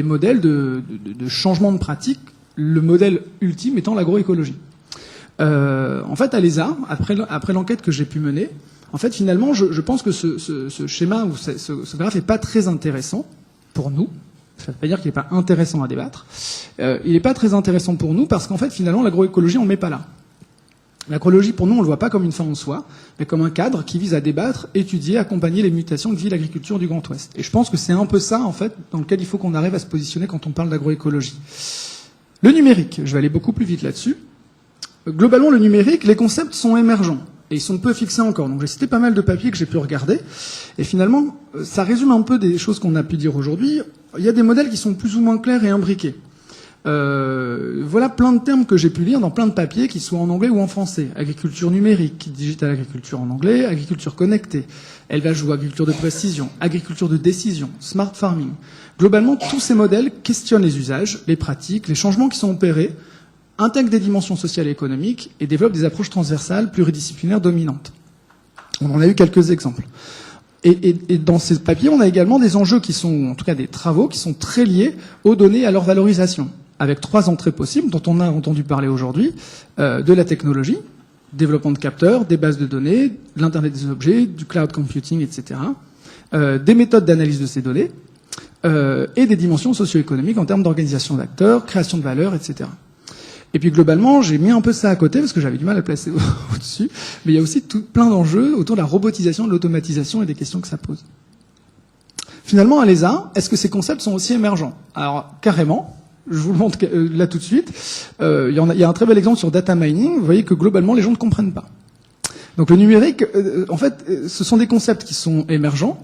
modèles de changement de pratique, le modèle ultime étant l'agroécologie. En fait, à l'ESA, après l'enquête que j'ai pu mener, en fait, finalement, je pense que ce schéma ou ce graphe n'est pas très intéressant pour nous. Ça ne veut pas dire qu'il n'est pas intéressant à débattre. Il n'est pas très intéressant pour nous parce qu'en fait, finalement, l'agroécologie, on ne met pas là. L'agroécologie, pour nous, on ne le voit pas comme une fin en soi, mais comme un cadre qui vise à débattre, étudier, accompagner les mutations que vit l'agriculture du Grand Ouest. Et je pense que c'est un peu ça, en fait, dans lequel il faut qu'on arrive à se positionner quand on parle d'agroécologie. Le numérique, je vais aller beaucoup plus vite là-dessus. Globalement, le numérique, les concepts sont émergents. Et ils sont peu fixés encore. Donc j'ai cité pas mal de papiers que j'ai pu regarder. Et finalement, ça résume un peu des choses qu'on a pu dire aujourd'hui. Il y a des modèles qui sont plus ou moins clairs et imbriqués. Voilà plein de termes que j'ai pu lire dans plein de papiers, qui soient en anglais ou en français. Agriculture numérique, digital agriculture en anglais, agriculture connectée, élevage ou agriculture de précision, agriculture de décision, smart farming. Globalement, tous ces modèles questionnent les usages, les pratiques, les changements qui sont opérés, intègre des dimensions sociales et économiques et développe des approches transversales pluridisciplinaires dominantes. On en a eu quelques exemples. Et dans ces papiers, on a également des enjeux qui sont, en tout cas des travaux, qui sont très liés aux données et à leur valorisation, avec 3 entrées possibles dont on a entendu parler aujourd'hui, de la technologie, développement de capteurs, des bases de données, de l'Internet des objets, du cloud computing, etc., des méthodes d'analyse de ces données, et des dimensions socio-économiques en termes d'organisation d'acteurs, création de valeur, etc. Et puis globalement, j'ai mis un peu ça à côté parce que j'avais du mal à le placer au-dessus. Mais il y a aussi plein d'enjeux autour de la robotisation, de l'automatisation et des questions que ça pose. Finalement, à l'ESA, est-ce que ces concepts sont aussi émergents? Alors, carrément. Je vous le montre là tout de suite. Il y a un très bel exemple sur data mining. Vous voyez que globalement, les gens ne comprennent pas. Donc le numérique, en fait, ce sont des concepts qui sont émergents,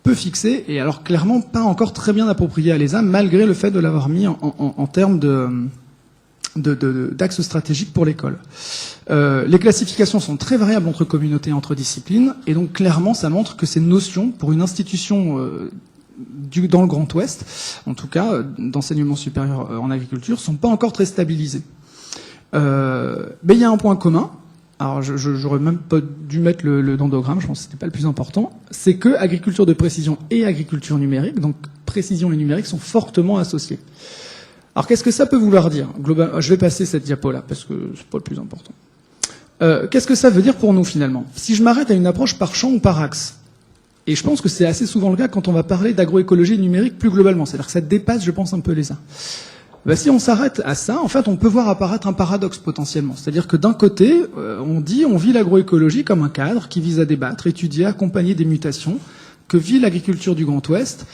peu fixés, et alors clairement pas encore très bien appropriés à l'ESA, malgré le fait de l'avoir mis en termes d'axes stratégiques pour l'école. Les classifications sont très variables entre communautés et entre disciplines, et donc clairement ça montre que ces notions, pour une institution dans le Grand Ouest, en tout cas d'enseignement supérieur en agriculture, sont pas encore très stabilisées. Mais il y a un point commun, alors j'aurais même pas dû mettre le dendrogramme, je pense que c'était pas le plus important, c'est que agriculture de précision et agriculture numérique, donc précision et numérique, sont fortement associés. Alors qu'est-ce que ça peut vouloir dire? Je vais passer cette diapo-là, parce que c'est pas le plus important. Qu'est-ce que ça veut dire pour nous, finalement? Si je m'arrête à une approche par champ ou par axe, et je pense que c'est assez souvent le cas quand on va parler d'agroécologie numérique plus globalement, c'est-à-dire que ça dépasse, je pense, un peu les uns. Si on s'arrête à ça, en fait, on peut voir apparaître un paradoxe potentiellement. C'est-à-dire que d'un côté, on vit l'agroécologie comme un cadre qui vise à débattre, étudier, accompagner des mutations que vit l'agriculture du Grand Ouest,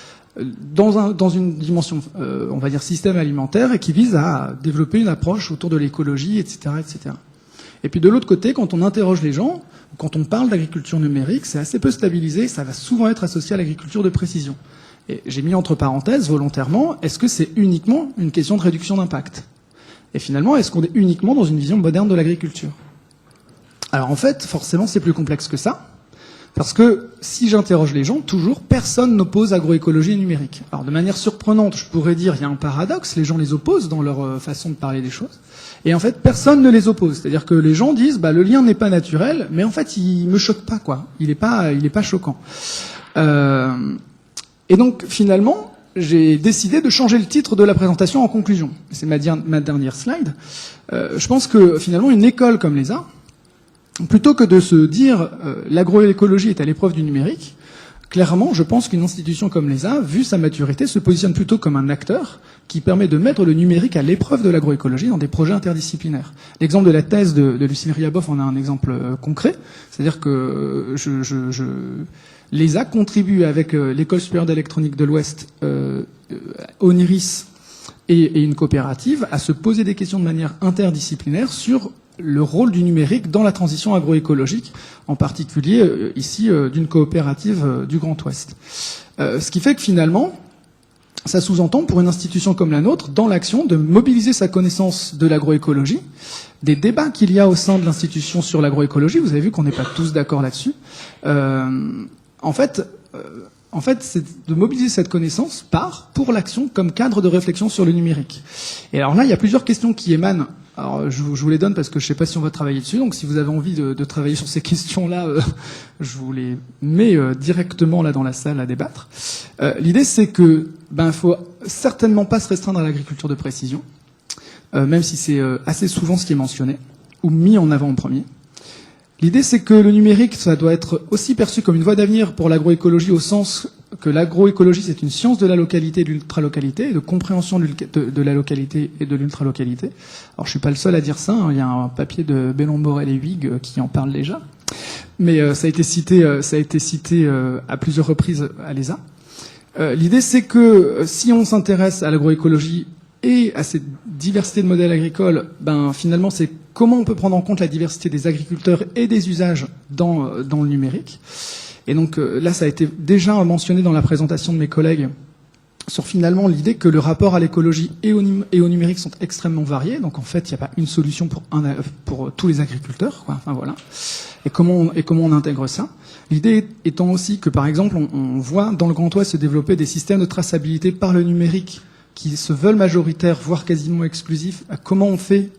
dans une dimension, on va dire, système alimentaire, et qui vise à développer une approche autour de l'écologie, etc., etc. Et puis de l'autre côté, quand on interroge les gens, quand on parle d'agriculture numérique, c'est assez peu stabilisé, ça va souvent être associé à l'agriculture de précision. Et j'ai mis entre parenthèses, volontairement, est-ce que c'est uniquement une question de réduction d'impact? Et finalement, est-ce qu'on est uniquement dans une vision moderne de l'agriculture? Alors en fait, forcément, c'est plus complexe que ça. Parce que si j'interroge les gens, toujours, personne n'oppose agroécologie et numérique. Alors de manière surprenante, je pourrais dire, il y a un paradoxe, les gens les opposent dans leur façon de parler des choses. Et en fait, personne ne les oppose. C'est-à-dire que les gens disent, le lien n'est pas naturel, mais en fait, il me choque pas, quoi. Il est pas choquant. Et donc, finalement, j'ai décidé de changer le titre de la présentation en conclusion. C'est ma dernière slide. Je pense que, finalement, une école comme l'ESA, plutôt que de se dire l'agroécologie est à l'épreuve du numérique, clairement, je pense qu'une institution comme l'ESA, vu sa maturité, se positionne plutôt comme un acteur qui permet de mettre le numérique à l'épreuve de l'agroécologie dans des projets interdisciplinaires. L'exemple de la thèse de Lucille Riaboff en a un exemple concret, c'est-à-dire que l'ESA contribue avec l'École supérieure d'électronique de l'Ouest, Oniris et une coopérative à se poser des questions de manière interdisciplinaire sur le rôle du numérique dans la transition agroécologique, en particulier ici d'une coopérative du Grand Ouest. Ce qui fait que finalement, ça sous-entend pour une institution comme la nôtre, dans l'action, de mobiliser sa connaissance de l'agroécologie, des débats qu'il y a au sein de l'institution sur l'agroécologie. Vous avez vu qu'on n'est pas tous d'accord là-dessus. En fait, c'est de mobiliser cette connaissance pour l'action comme cadre de réflexion sur le numérique. Et alors là, il y a plusieurs questions qui émanent. Alors, je vous les donne parce que je ne sais pas si on va travailler dessus. Donc, si vous avez envie de travailler sur ces questions-là, je vous les mets directement là dans la salle à débattre. L'idée, c'est que faut certainement pas se restreindre à l'agriculture de précision, même si c'est assez souvent ce qui est mentionné ou mis en avant en premier. L'idée, c'est que le numérique, ça doit être aussi perçu comme une voie d'avenir pour l'agroécologie, au sens que l'agroécologie, c'est une science de la localité et de l'ultralocalité, et de compréhension de la localité et de l'ultralocalité. Alors, je suis pas le seul à dire ça, hein. Il y a un papier de Bellon, Morel et Huyghe qui en parle déjà. Mais ça a été cité à plusieurs reprises à l'ESA. L'idée, c'est que si on s'intéresse à l'agroécologie et à cette diversité de modèles agricoles, finalement, c'est comment on peut prendre en compte la diversité des agriculteurs et des usages dans le numérique. Et donc là, ça a été déjà mentionné dans la présentation de mes collègues sur finalement l'idée que le rapport à l'écologie et au numérique sont extrêmement variés. Donc en fait, il n'y a pas une solution pour tous les agriculteurs, quoi. Enfin voilà. Et comment on intègre ça? L'idée étant aussi que, par exemple, on voit dans le Grand Ouest se développer des systèmes de traçabilité par le numérique qui se veulent majoritaires, voire quasiment exclusifs. Comment on fait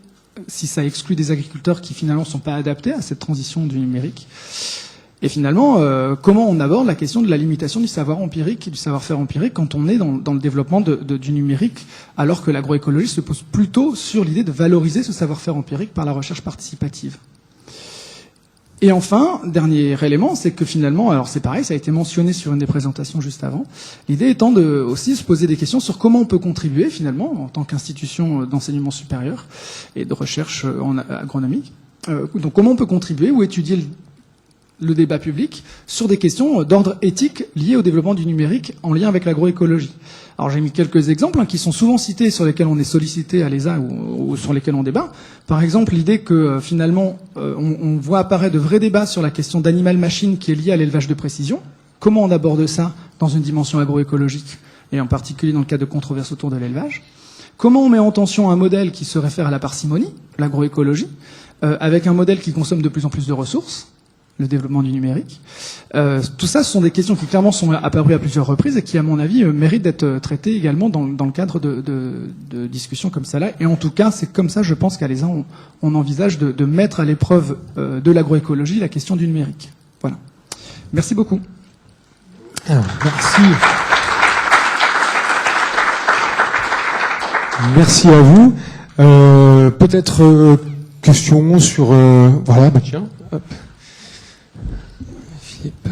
si ça exclut des agriculteurs qui finalement ne sont pas adaptés à cette transition du numérique? Et finalement, comment on aborde la question de la limitation du savoir empirique et du savoir-faire empirique quand on est dans le développement du numérique, alors que l'agroécologie se pose plutôt sur l'idée de valoriser ce savoir-faire empirique par la recherche participative. Et enfin, dernier élément, c'est que finalement, alors c'est pareil, ça a été mentionné sur une des présentations juste avant, l'idée étant de aussi se poser des questions sur comment on peut contribuer finalement en tant qu'institution d'enseignement supérieur et de recherche agronomique. Donc comment on peut contribuer ou étudier le débat public sur des questions d'ordre éthique liées au développement du numérique en lien avec l'agroécologie. Alors j'ai mis quelques exemples qui sont souvent cités, sur lesquels on est sollicité à l'ESA ou sur lesquels on débat. Par exemple, l'idée que finalement on voit apparaître de vrais débats sur la question d'animal-machine qui est liée à l'élevage de précision. Comment on aborde ça dans une dimension agroécologique et en particulier dans le cas de controverses autour de l'élevage? Comment on met en tension un modèle qui se réfère à la parcimonie, l'agroécologie, avec un modèle qui consomme de plus en plus de ressources, le développement du numérique. Tout ça, ce sont des questions qui clairement sont apparues à plusieurs reprises et qui, à mon avis, méritent d'être traitées également dans le cadre de discussions comme ça là. Et en tout cas, c'est comme ça, je pense qu'à l'ESA, on envisage de mettre à l'épreuve de l'agroécologie la question du numérique. Voilà. Merci beaucoup. Alors, merci. Merci à vous. Peut-être question sur... voilà, tiens. Hop. Philippe.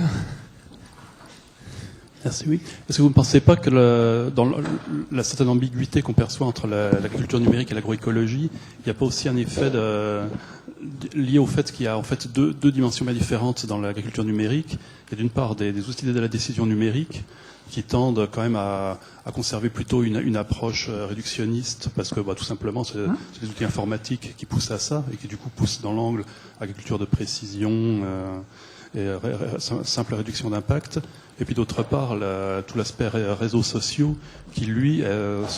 Merci, oui. Est-ce que vous ne pensez pas que dans la certaine ambiguïté qu'on perçoit entre l'agriculture numérique et l'agroécologie, il n'y a pas aussi un effet lié au fait qu'il y a en fait deux dimensions bien différentes dans l'agriculture numérique? Il y a d'une part des outils de la décision numérique qui tendent quand même à conserver plutôt une approche réductionniste, parce que tout simplement c'est des outils informatiques qui poussent à ça et qui du coup poussent dans l'angle agriculture de précision et simple réduction d'impact. Et puis d'autre part, tout l'aspect réseaux sociaux qui, lui,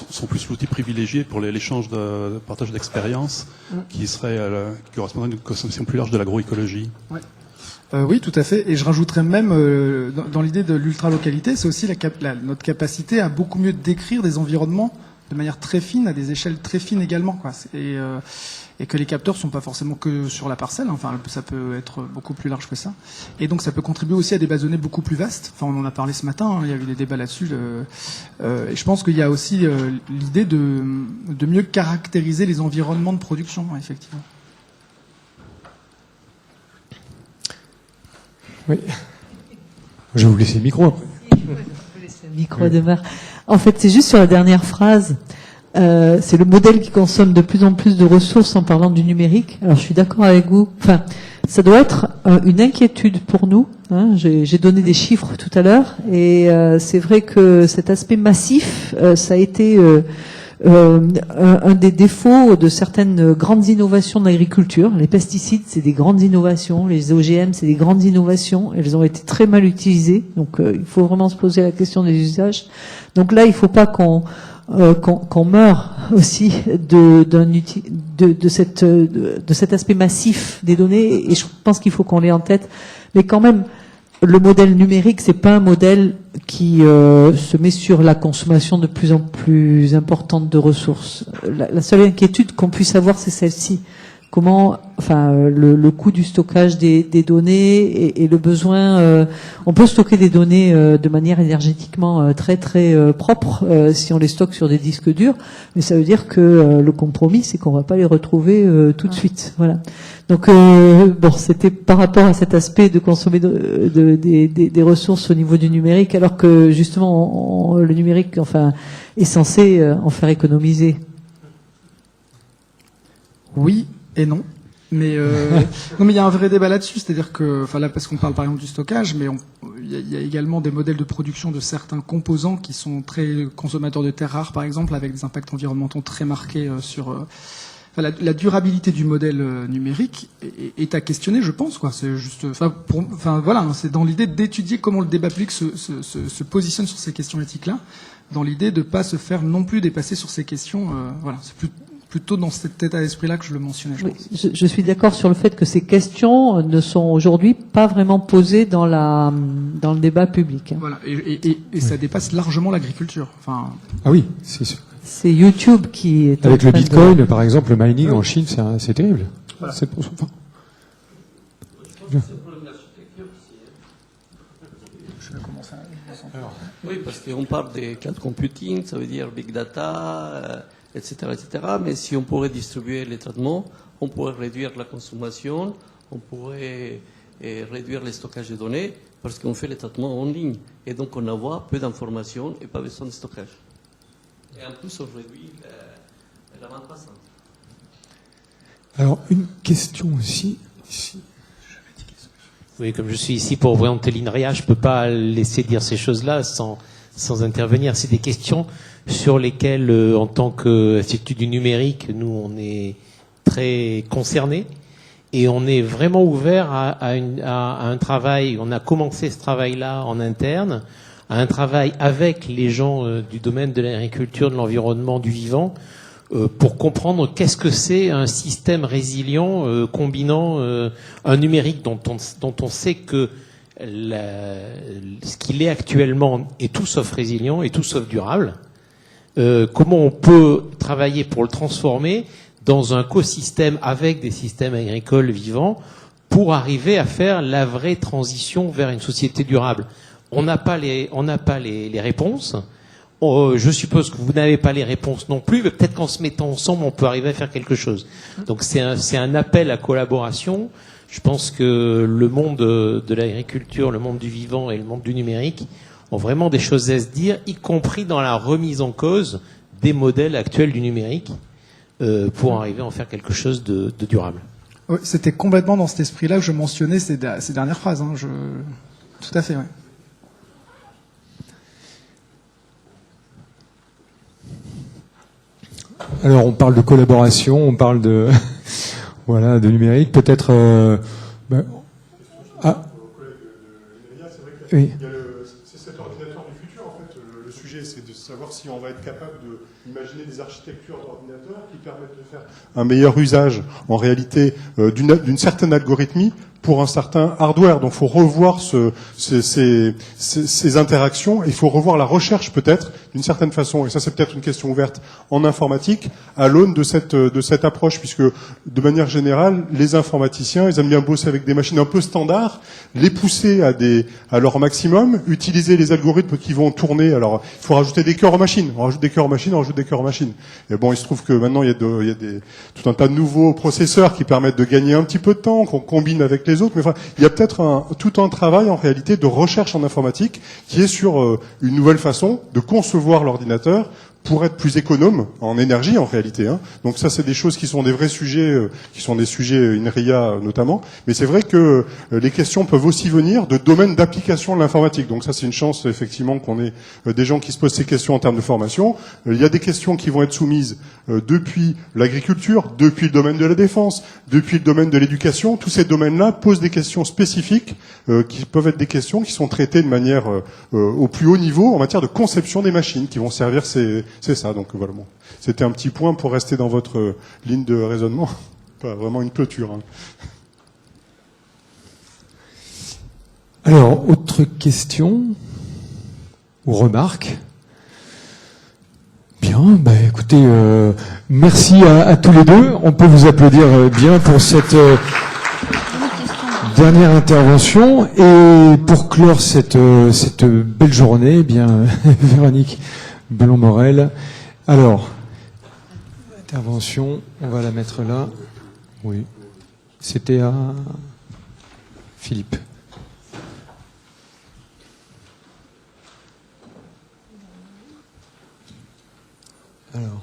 sont plus l'outil privilégié pour l'échange de partage d'expériences qui correspondrait à une conception plus large de l'agroécologie. Ouais. Oui, tout à fait. Et je rajouterais même, dans l'idée de l'ultra-localité, c'est aussi notre capacité à beaucoup mieux décrire des environnements de manière très fine, à des échelles très fines également, quoi. Et que les capteurs sont pas forcément que sur la parcelle. Enfin, ça peut être beaucoup plus large que ça. Et donc, ça peut contribuer aussi à des bases de données beaucoup plus vastes. Enfin, on en a parlé ce matin. Il y a eu des débats là-dessus. Et je pense qu'il y a aussi l'idée de mieux caractériser les environnements de production, effectivement. Oui. Je vais vous laisser le micro après. Le micro demeure. En fait, c'est juste sur la dernière phrase. C'est le modèle qui consomme de plus en plus de ressources en parlant du numérique. Alors, je suis d'accord avec vous. Enfin, ça doit être une inquiétude pour nous. Hein. J'ai donné des chiffres tout à l'heure, et c'est vrai que cet aspect massif, ça a été un des défauts de certaines grandes innovations de l'agriculture. Les pesticides, c'est des grandes innovations. Les OGM, c'est des grandes innovations. Elles ont été très mal utilisées. Donc, il faut vraiment se poser la question des usages. Donc là, il ne faut pas qu'on meure aussi de cet aspect massif des données. Et je pense qu'il faut qu'on l'ait en tête. Mais quand même, le modèle numérique, c'est pas un modèle qui se met sur la consommation de plus en plus importante de ressources. La seule inquiétude qu'on puisse avoir, c'est celle-ci. Comment, enfin, le coût du stockage des données et le besoin. On peut stocker des données de manière énergétiquement très très propre si on les stocke sur des disques durs, mais ça veut dire que le compromis, c'est qu'on va pas les retrouver tout de suite. Voilà. Donc bon, c'était par rapport à cet aspect de consommer des ressources au niveau du numérique, alors que justement le numérique, enfin, est censé en faire économiser. Oui et non. Mais non, mais il y a un vrai débat là-dessus, c'est-à-dire que, enfin là, parce qu'on parle par exemple du stockage, mais il y a également des modèles de production de certains composants qui sont très consommateurs de terres rares, par exemple, avec des impacts environnementaux très marqués sur. La durabilité du modèle numérique est à questionner, je pense, quoi. C'est juste, voilà, c'est dans l'idée d'étudier comment le débat public se positionne sur ces questions éthiques-là, dans l'idée de pas se faire non plus dépasser sur ces questions. Voilà, c'est plutôt dans cet état d'esprit-là que je le mentionnais, je pense. Je suis d'accord sur le fait que ces questions ne sont aujourd'hui pas vraiment posées dans le débat public. Voilà, et ça dépasse largement l'agriculture. Enfin. Ah oui, c'est sûr. C'est YouTube qui est avec le Bitcoin, par exemple, le mining en Chine, c'est terrible. Voilà. Oui, parce qu'on parle de cloud computing, ça veut dire big data, etc., etc. Mais si on pourrait distribuer les traitements, on pourrait réduire la consommation, on pourrait réduire le stockage de données, parce qu'on fait les traitements en ligne. Et donc on envoie peu d'informations et pas besoin de stockage. Et en plus, on réduit la bande passante. Alors, une question aussi, ici. Oui, comme je suis ici pour présenter l'INRIA, je ne peux pas laisser dire ces choses-là sans intervenir. C'est des questions sur lesquelles, en tant qu'Institut du numérique, nous, on est très concernés et on est vraiment ouvert à un travail. On a commencé ce travail-là en interne, à un travail avec les gens du domaine de l'agriculture, de l'environnement, du vivant, pour comprendre qu'est-ce que c'est un système résilient combinant un numérique dont on sait que ce qu'il est actuellement est tout sauf résilient et tout sauf durable. Comment on peut travailler pour le transformer dans un écosystème avec des systèmes agricoles vivants pour arriver à faire la vraie transition vers une société durable. On n'a pas les réponses. Je suppose que vous n'avez pas les réponses non plus, mais peut-être qu'en se mettant ensemble, on peut arriver à faire quelque chose. Donc c'est un appel à collaboration. Je pense que le monde de l'agriculture, le monde du vivant et le monde du numérique ont vraiment des choses à se dire, y compris dans la remise en cause des modèles actuels du numérique, pour arriver à en faire quelque chose de durable. Oui, c'était complètement dans cet esprit-là que je mentionnais ces dernières phrases. Hein. Tout à fait, oui. Alors, on parle de collaboration, on parle de voilà, de numérique. Peut-être. Oui. C'est cet ordinateur du futur, en fait. Le sujet, c'est de savoir si on va être capable d'imaginer des architectures d'ordinateurs qui permettent de faire un meilleur usage, en réalité, d'une certaine algorithmie pour un certain hardware. Donc, il faut revoir ces interactions. Il faut revoir la recherche peut-être d'une certaine façon. Et ça, c'est peut-être une question ouverte en informatique à l'aune de cette approche, puisque de manière générale, les informaticiens, ils aiment bien bosser avec des machines un peu standards, les pousser à leur maximum, utiliser les algorithmes qui vont tourner. Alors, il faut rajouter des cœurs aux machines. On rajoute des cœurs aux machines, on rajoute des cœurs aux machines. Et bon, il se trouve que maintenant, il y a tout un tas de nouveaux processeurs qui permettent de gagner un petit peu de temps, qu'on combine avec les autres. Mais enfin, il y a peut-être tout un travail, en réalité, de recherche en informatique qui est sur une nouvelle façon de concevoir l'ordinateur pour être plus économe en énergie, en réalité. Donc ça, c'est des choses qui sont des vrais sujets, qui sont des sujets INRIA notamment. Mais c'est vrai que les questions peuvent aussi venir de domaines d'application de l'informatique. Donc ça, c'est une chance, effectivement, qu'on ait des gens qui se posent ces questions en termes de formation. Il y a des questions qui vont être soumises depuis l'agriculture, depuis le domaine de la défense, depuis le domaine de l'éducation. Tous ces domaines-là posent des questions spécifiques qui peuvent être des questions qui sont traitées de manière au plus haut niveau en matière de conception des machines qui vont servir c'est ça, donc voilà. Bon. C'était un petit point pour rester dans votre ligne de raisonnement. Pas vraiment une clôture. Alors, autre question ou remarque? Bien, écoutez, merci à tous les deux. On peut vous applaudir bien pour cette dernière intervention. Et pour clore cette belle journée, eh bien, Véronique Belon-Morel. Alors, intervention, on va la mettre là. Oui. C'était à Philippe. Alors.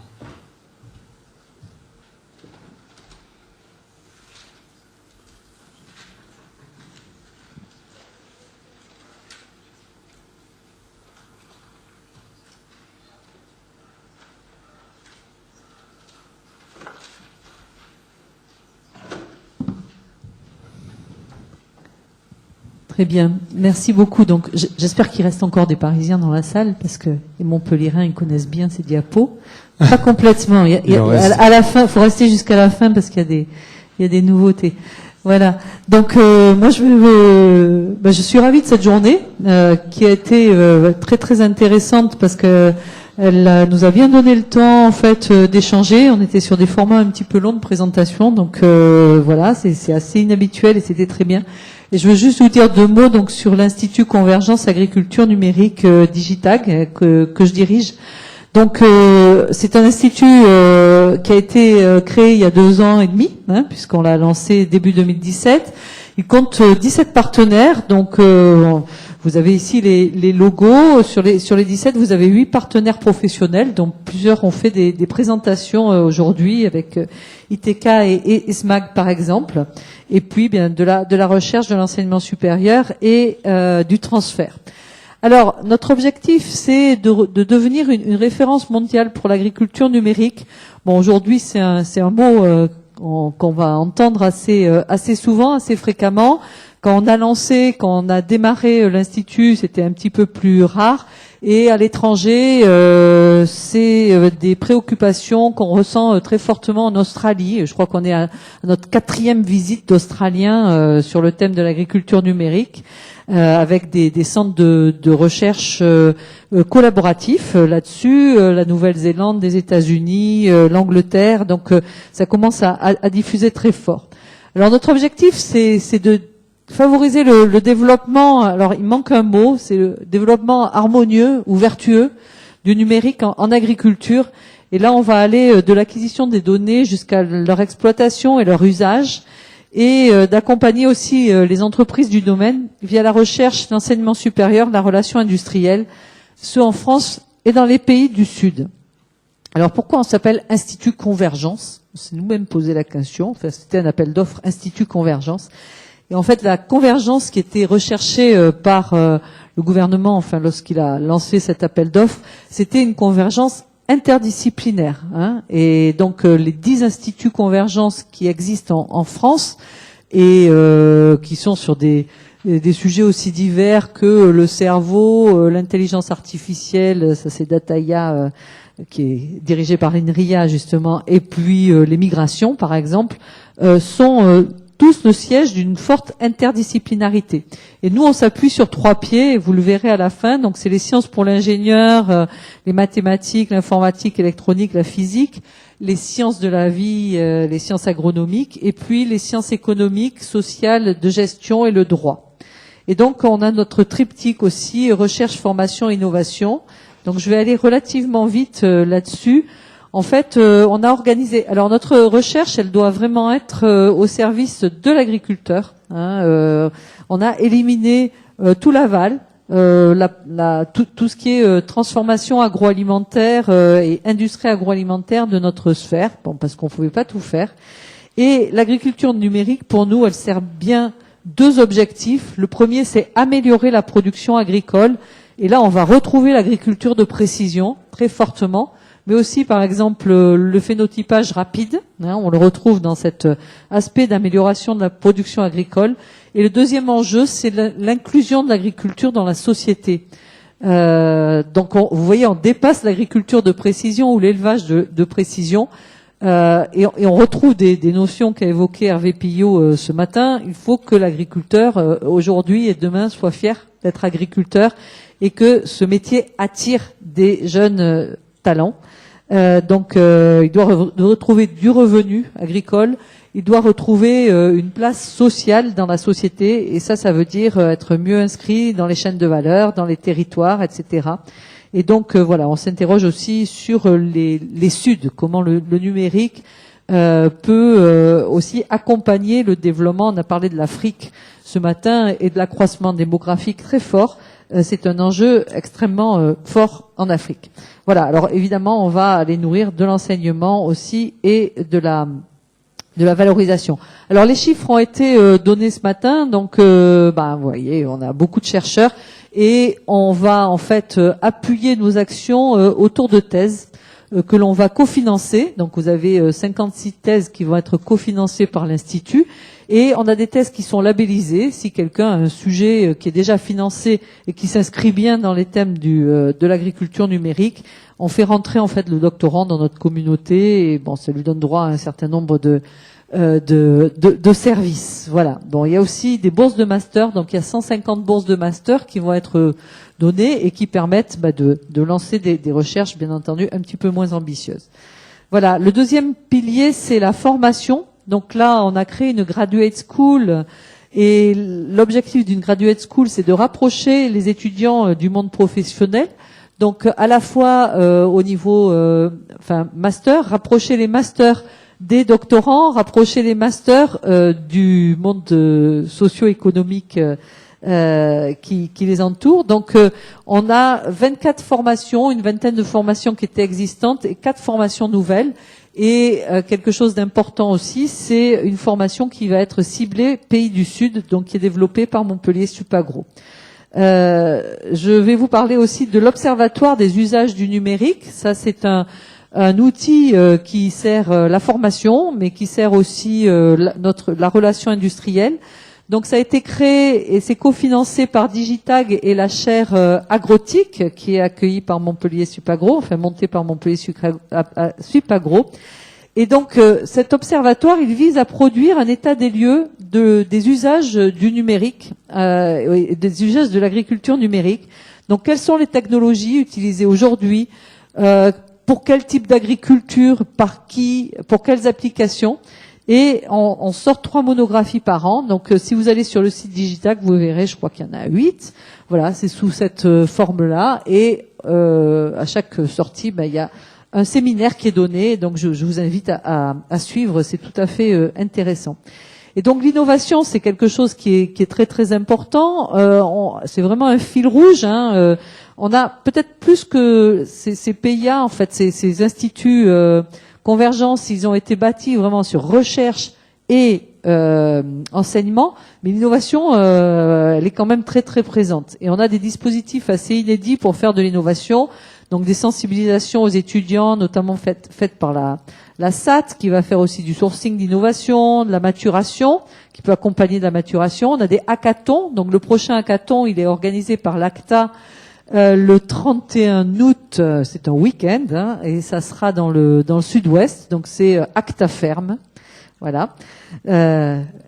Très bien, merci beaucoup. Donc, j'espère qu'il reste encore des Parisiens dans la salle, parce que les Montpelliérains, ils connaissent bien ces diapos. Pas complètement. À la fin, il faut rester jusqu'à la fin, parce qu'il y a des nouveautés. Voilà. Donc, moi, je suis ravie de cette journée, qui a été très très intéressante, parce que elle nous a bien donné le temps, en fait, d'échanger. On était sur des formats un petit peu longs de présentation, donc voilà, c'est assez inhabituel et c'était très bien. Et je veux juste vous dire 2 mots donc sur l'Institut Convergence Agriculture Numérique Digitag que je dirige. Donc c'est un institut qui a été créé il y a 2 ans et demi, puisqu'on l'a lancé début 2017. Il compte 17 partenaires, donc vous avez ici les logos. Sur les 17, vous avez 8 partenaires professionnels, dont plusieurs ont fait des présentations aujourd'hui avec ITK et SMAG par exemple. Et puis bien de la recherche, de l'enseignement supérieur et du transfert. Alors, notre objectif, c'est de devenir une référence mondiale pour l'agriculture numérique. Bon, aujourd'hui, c'est un mot qu'on va entendre assez souvent, assez fréquemment. Quand on a démarré l'Institut, c'était un petit peu plus rare. Et à l'étranger, c'est des préoccupations qu'on ressent très fortement en Australie. Je crois qu'on est à notre 4e visite d'Australiens sur le thème de l'agriculture numérique, avec des centres de recherche collaboratifs là-dessus, la Nouvelle-Zélande, les États-Unis, l'Angleterre. Donc ça commence à diffuser très fort. Alors notre objectif, c'est de favoriser le développement, alors il manque un mot, c'est le développement harmonieux ou vertueux du numérique en agriculture. Et là, on va aller de l'acquisition des données jusqu'à leur exploitation et leur usage, et d'accompagner aussi les entreprises du domaine via la recherche, l'enseignement supérieur, la relation industrielle, ce en France et dans les pays du Sud. Alors pourquoi on s'appelle Institut Convergence? On s'est nous-mêmes posé la question, enfin c'était un appel d'offres Institut Convergence. Et en fait, la convergence qui était recherchée par le gouvernement, enfin lorsqu'il a lancé cet appel d'offres, c'était une convergence interdisciplinaire. Et donc les 10 instituts convergence qui existent en France et qui sont sur des sujets aussi divers que le cerveau, l'intelligence artificielle, ça c'est Dataya qui est dirigé par l'INRIA justement, et puis les migrations par exemple, sont tous le siège d'une forte interdisciplinarité. Et nous, on s'appuie sur 3 pieds, et vous le verrez à la fin. Donc, c'est les sciences pour l'ingénieur, les mathématiques, l'informatique, l'électronique, la physique, les sciences de la vie, les sciences agronomiques, et puis les sciences économiques, sociales, de gestion et le droit. Et donc, on a notre triptyque aussi, recherche, formation, innovation. Donc, je vais aller relativement vite là-dessus. En fait, on a organisé. Alors, notre recherche, elle doit vraiment être au service de l'agriculteur. On a éliminé tout l'aval, tout ce qui est transformation agroalimentaire et industrie agroalimentaire de notre sphère, bon, parce qu'on ne pouvait pas tout faire. Et l'agriculture numérique, pour nous, elle sert bien 2 objectifs. Le premier, c'est améliorer la production agricole. Et là, on va retrouver l'agriculture de précision très fortement, mais aussi, par exemple, le phénotypage rapide. On le retrouve dans cet aspect d'amélioration de la production agricole. Et le deuxième enjeu, c'est l'inclusion de l'agriculture dans la société. Donc, vous voyez, on dépasse l'agriculture de précision ou l'élevage de précision. Et on retrouve des notions qu'a évoquées Hervé Pillot ce matin. Il faut que l'agriculteur, aujourd'hui et demain, soit fier d'être agriculteur et que ce métier attire des jeunes talents. Donc, il doit retrouver du revenu agricole. Il doit retrouver une place sociale dans la société. Et ça veut dire être mieux inscrit dans les chaînes de valeur, dans les territoires, etc. Et donc, voilà, on s'interroge aussi sur les Suds, comment le numérique peut aussi accompagner le développement. On a parlé de l'Afrique ce matin et de l'accroissement démographique très fort. C'est un enjeu extrêmement fort en Afrique. Voilà, alors évidemment, on va aller nourrir de l'enseignement aussi et de la valorisation. Alors les chiffres ont été donnés ce matin, donc vous voyez, on a beaucoup de chercheurs et on va en fait appuyer nos actions autour de thèses que l'on va cofinancer. Donc vous avez 56 thèses qui vont être cofinancées par l'Institut. Et on a des thèses qui sont labellisées. Si quelqu'un a un sujet qui est déjà financé et qui s'inscrit bien dans les thèmes de l'agriculture numérique, on fait rentrer en fait le doctorant dans notre communauté et bon, ça lui donne droit à un certain nombre de services. Voilà. Bon, il y a aussi des bourses de master. Donc il y a 150 bourses de master qui vont être données et qui permettent de lancer des recherches, bien entendu, un petit peu moins ambitieuses. Voilà. Le deuxième pilier, c'est la formation. Donc là, on a créé une graduate school et l'objectif d'une graduate school, c'est de rapprocher les étudiants du monde professionnel. Donc à la fois au niveau master, rapprocher les masters des doctorants, rapprocher les masters du monde socio-économique qui les entoure. Donc on a 24 formations, une vingtaine de formations qui étaient existantes et 4 formations nouvelles. Et quelque chose d'important aussi, c'est une formation qui va être ciblée pays du Sud, donc qui est développée par Montpellier Supagro. Je vais vous parler aussi de l'Observatoire des usages du numérique. Ça, c'est un outil qui sert la formation, mais qui sert aussi la relation industrielle. Donc ça a été créé et c'est cofinancé par Digitag et la chaire Agrotique qui est accueillie par Montpellier Supagro, enfin montée par Montpellier Supagro. Et donc cet observatoire, il vise à produire un état des lieux des usages du numérique, des usages de l'agriculture numérique. Donc quelles sont les technologies utilisées aujourd'hui, pour quel type d'agriculture, par qui, pour quelles applications. Et on sort 3 monographies par an. Donc, si vous allez sur le site Digitag, vous verrez, je crois qu'il y en a 8. Voilà, c'est sous cette forme-là. Et à chaque sortie, il y a un séminaire qui est donné. Donc, je vous invite à suivre. C'est tout à fait intéressant. Et donc, l'innovation, c'est quelque chose qui est très très important. C'est vraiment un fil rouge. On a peut-être plus que ces PIA, en fait, ces instituts. Convergence, ils ont été bâtis vraiment sur recherche et enseignement, mais l'innovation, elle est quand même très très présente. Et on a des dispositifs assez inédits pour faire de l'innovation, donc des sensibilisations aux étudiants, notamment faites par la SAT, qui va faire aussi du sourcing d'innovation, de la maturation, qui peut accompagner de la maturation. On a des hackathons, donc le prochain hackathon, il est organisé par l'ACTA, le 31 août, c'est un week-end, et ça sera dans le sud-ouest, donc c'est Acta Ferme. Voilà.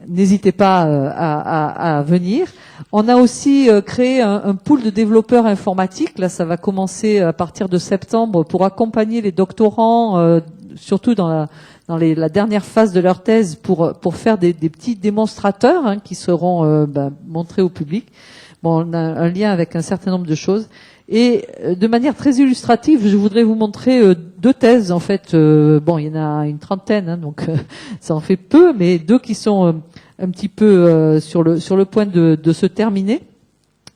N'hésitez pas à venir. On a aussi créé un pool de développeurs informatiques. Là, ça va commencer à partir de septembre pour accompagner les doctorants, surtout dans la dernière phase de leur thèse, pour faire des petits démonstrateurs hein, qui seront montrés au public. Bon, on a un lien avec un certain nombre de choses. Et de manière très illustrative, je voudrais vous montrer deux thèses en fait. Bon, il y en a une trentaine, hein, donc ça en fait peu, mais deux qui sont un petit peu sur le point de se terminer.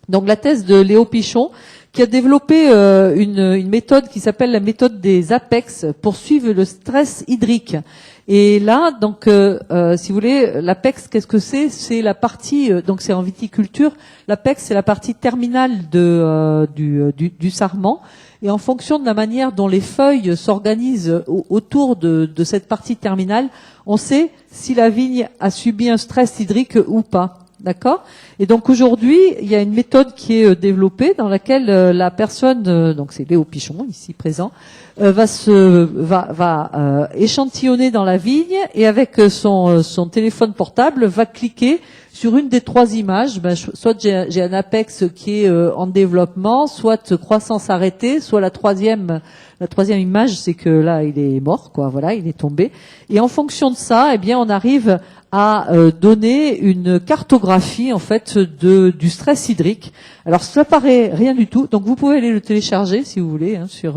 Donc la thèse de Léo Pichon, qui a développé une méthode qui s'appelle la méthode des APEX pour suivre le stress hydrique. Et là, donc, si vous voulez, l'APEX, qu'est-ce que c'est? C'est la partie, donc c'est en viticulture. L'APEX, c'est la partie terminale du sarment. Et en fonction de la manière dont les feuilles s'organisent autour de cette partie terminale, on sait si la vigne a subi un stress hydrique ou pas. D'accord? Et donc aujourd'hui, il y a une méthode qui est développée dans laquelle la personne, donc c'est Léo Pichon ici présent, va échantillonner dans la vigne et avec son téléphone portable va cliquer sur une des trois images. Soit j'ai un apex qui est en développement, soit croissance arrêtée, soit la troisième image, c'est que là il est mort, quoi. Voilà, il est tombé. Et en fonction de ça, eh bien on arrive à donner une cartographie en fait du stress hydrique. Alors ça paraît rien du tout, donc vous pouvez aller le télécharger si vous voulez hein, sur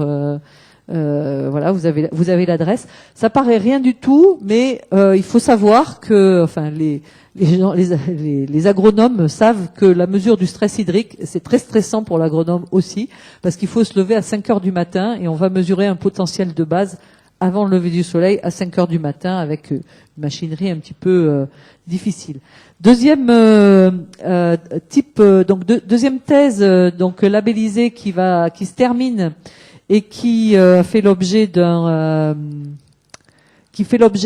voilà, vous avez l'adresse. Ça paraît rien du tout, mais il faut savoir que enfin les agronomes savent que la mesure du stress hydrique, c'est très stressant pour l'agronome aussi, parce qu'il faut se lever à 5 heures du matin et on va mesurer un potentiel de base avant le lever du soleil à 5 heures du matin avec une machinerie un petit peu difficile. Deuxième deuxième thèse donc labellisée qui se termine et qui fait l'objet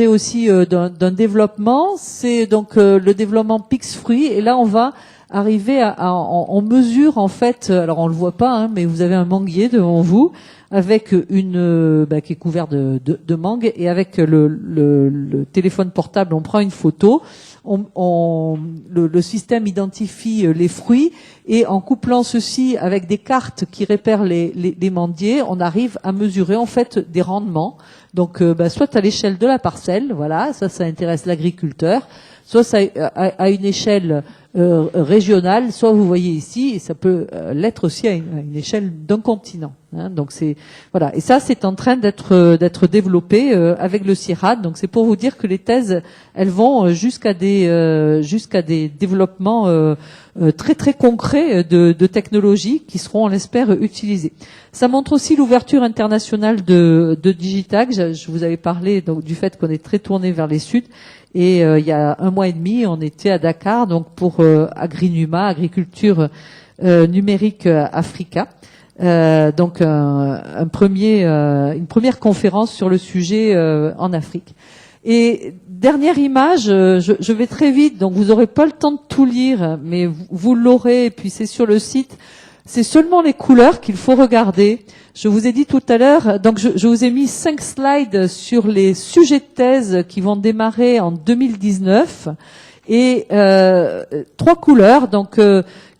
aussi d'un développement, c'est donc le développement Pix Fruits. Et là, on va arriver on mesure en fait. Alors on le voit pas, hein, mais vous avez un manguier devant vous avec qui est couvert de mangue et avec le téléphone portable, on prend une photo. Le système identifie les fruits et en couplant ceci avec des cartes qui repèrent les manguiers, on arrive à mesurer en fait des rendements. Donc, soit à l'échelle de la parcelle, voilà, ça intéresse l'agriculteur, soit ça à une échelle régionale, soit vous voyez ici, et ça peut l'être aussi à une échelle d'un continent. Hein, donc c'est voilà, et ça c'est en train d'être développé avec le CIRAD. Donc c'est pour vous dire que les thèses, elles vont jusqu'à des développements très très concrets de technologies qui seront, on l'espère, utilisées. Ça montre aussi l'ouverture internationale de Digitag. Je vous avais parlé donc du fait qu'on est très tourné vers les Suds. Et il y a 1 mois et demi, on était à Dakar, donc pour Agrinuma, Agriculture numérique Africa. Donc une première conférence sur le sujet en Afrique. Et dernière image, je vais très vite, donc vous n'aurez pas le temps de tout lire, mais vous l'aurez, et puis c'est sur le site. C'est seulement les couleurs qu'il faut regarder. Je vous ai dit tout à l'heure, donc je vous ai mis 5 slides sur les sujets de thèse qui vont démarrer en 2019 et 3 couleurs, donc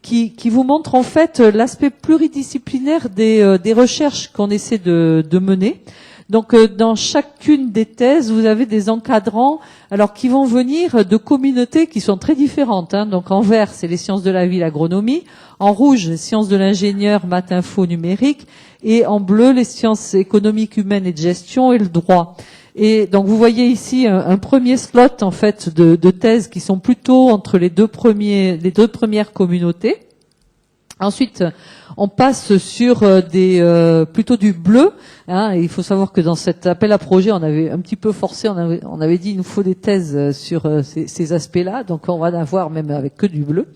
qui vous montrent en fait l'aspect pluridisciplinaire des recherches qu'on essaie de mener. Donc dans chacune des thèses, vous avez des encadrants, alors qui vont venir de communautés qui sont très différentes. Hein. Donc en vert, c'est les sciences de la vie, l'agronomie. En rouge, les sciences de l'ingénieur, maths, info, numérique. Et en bleu, les sciences économiques, humaines et de gestion et le droit. Et donc vous voyez ici un premier slot en fait de thèses qui sont plutôt entre les deux premières communautés. Ensuite, on passe sur plutôt du bleu. Hein, et il faut savoir que dans cet appel à projet, on avait un petit peu forcé, on avait dit il nous faut des thèses sur ces aspects-là. Donc on va en avoir même avec que du bleu.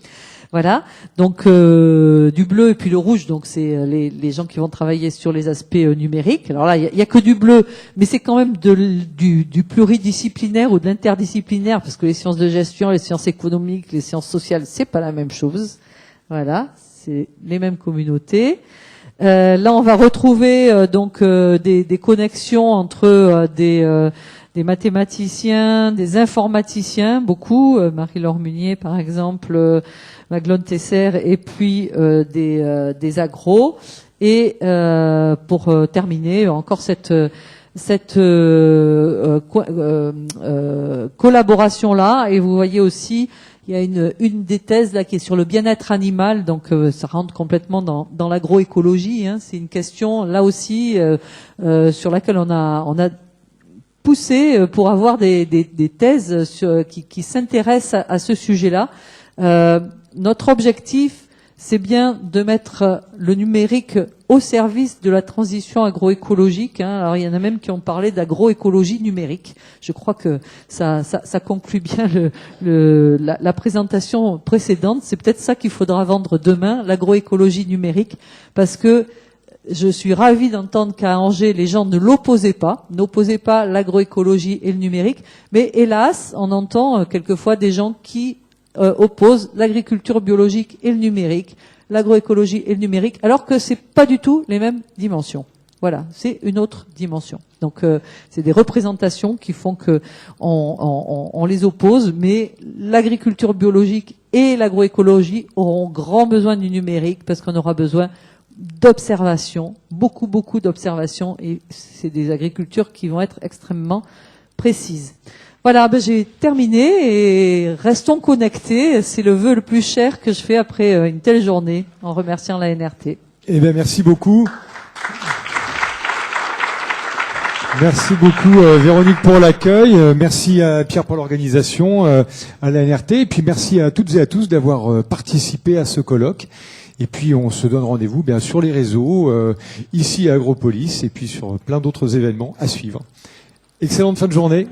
Voilà. Donc du bleu et puis le rouge. Donc c'est les gens qui vont travailler sur les aspects numériques. Alors là, il y a que du bleu, mais c'est quand même du pluridisciplinaire ou de l'interdisciplinaire parce que les sciences de gestion, les sciences économiques, les sciences sociales, c'est pas la même chose. Voilà. C'est les mêmes communautés. Là, on va retrouver des connexions entre des des mathématiciens, des informaticiens, beaucoup, Marie-Laure Munier par exemple, Maglone Tesser, et puis des agros. Et pour terminer, encore cette collaboration-là. Et vous voyez aussi, il y a une des thèses là qui est sur le bien-être animal, donc ça rentre complètement dans l'agroécologie. Hein. C'est une question là aussi sur laquelle on a poussé pour avoir des thèses qui s'intéressent à ce sujet-là. Notre objectif, c'est bien de mettre le numérique au service de la transition agroécologique. Hein. Alors il y en a même qui ont parlé d'agroécologie numérique. Je crois que ça conclut bien la présentation précédente. C'est peut-être ça qu'il faudra vendre demain, l'agroécologie numérique, parce que je suis ravie d'entendre qu'à Angers, les gens n'opposaient pas l'agroécologie et le numérique. Mais hélas, on entend quelquefois des gens qui opposent l'agriculture biologique et le numérique, l'agroécologie et le numérique, alors que c'est pas du tout les mêmes dimensions. Voilà, c'est une autre dimension. Donc c'est des représentations qui font que on les oppose, mais l'agriculture biologique et l'agroécologie auront grand besoin du numérique parce qu'on aura besoin d'observation, beaucoup d'observation, et c'est des agricultures qui vont être extrêmement précises. Voilà, j'ai terminé et restons connectés. C'est le vœu le plus cher que je fais après une telle journée, en remerciant la NRT. Eh bien, merci beaucoup. Merci beaucoup Véronique pour l'accueil, merci à Pierre pour l'organisation, à la NRT, et puis merci à toutes et à tous d'avoir participé à ce colloque. Et puis on se donne rendez-vous bien sur les réseaux, ici à Agropolis, et puis sur plein d'autres événements à suivre. Excellente fin de journée.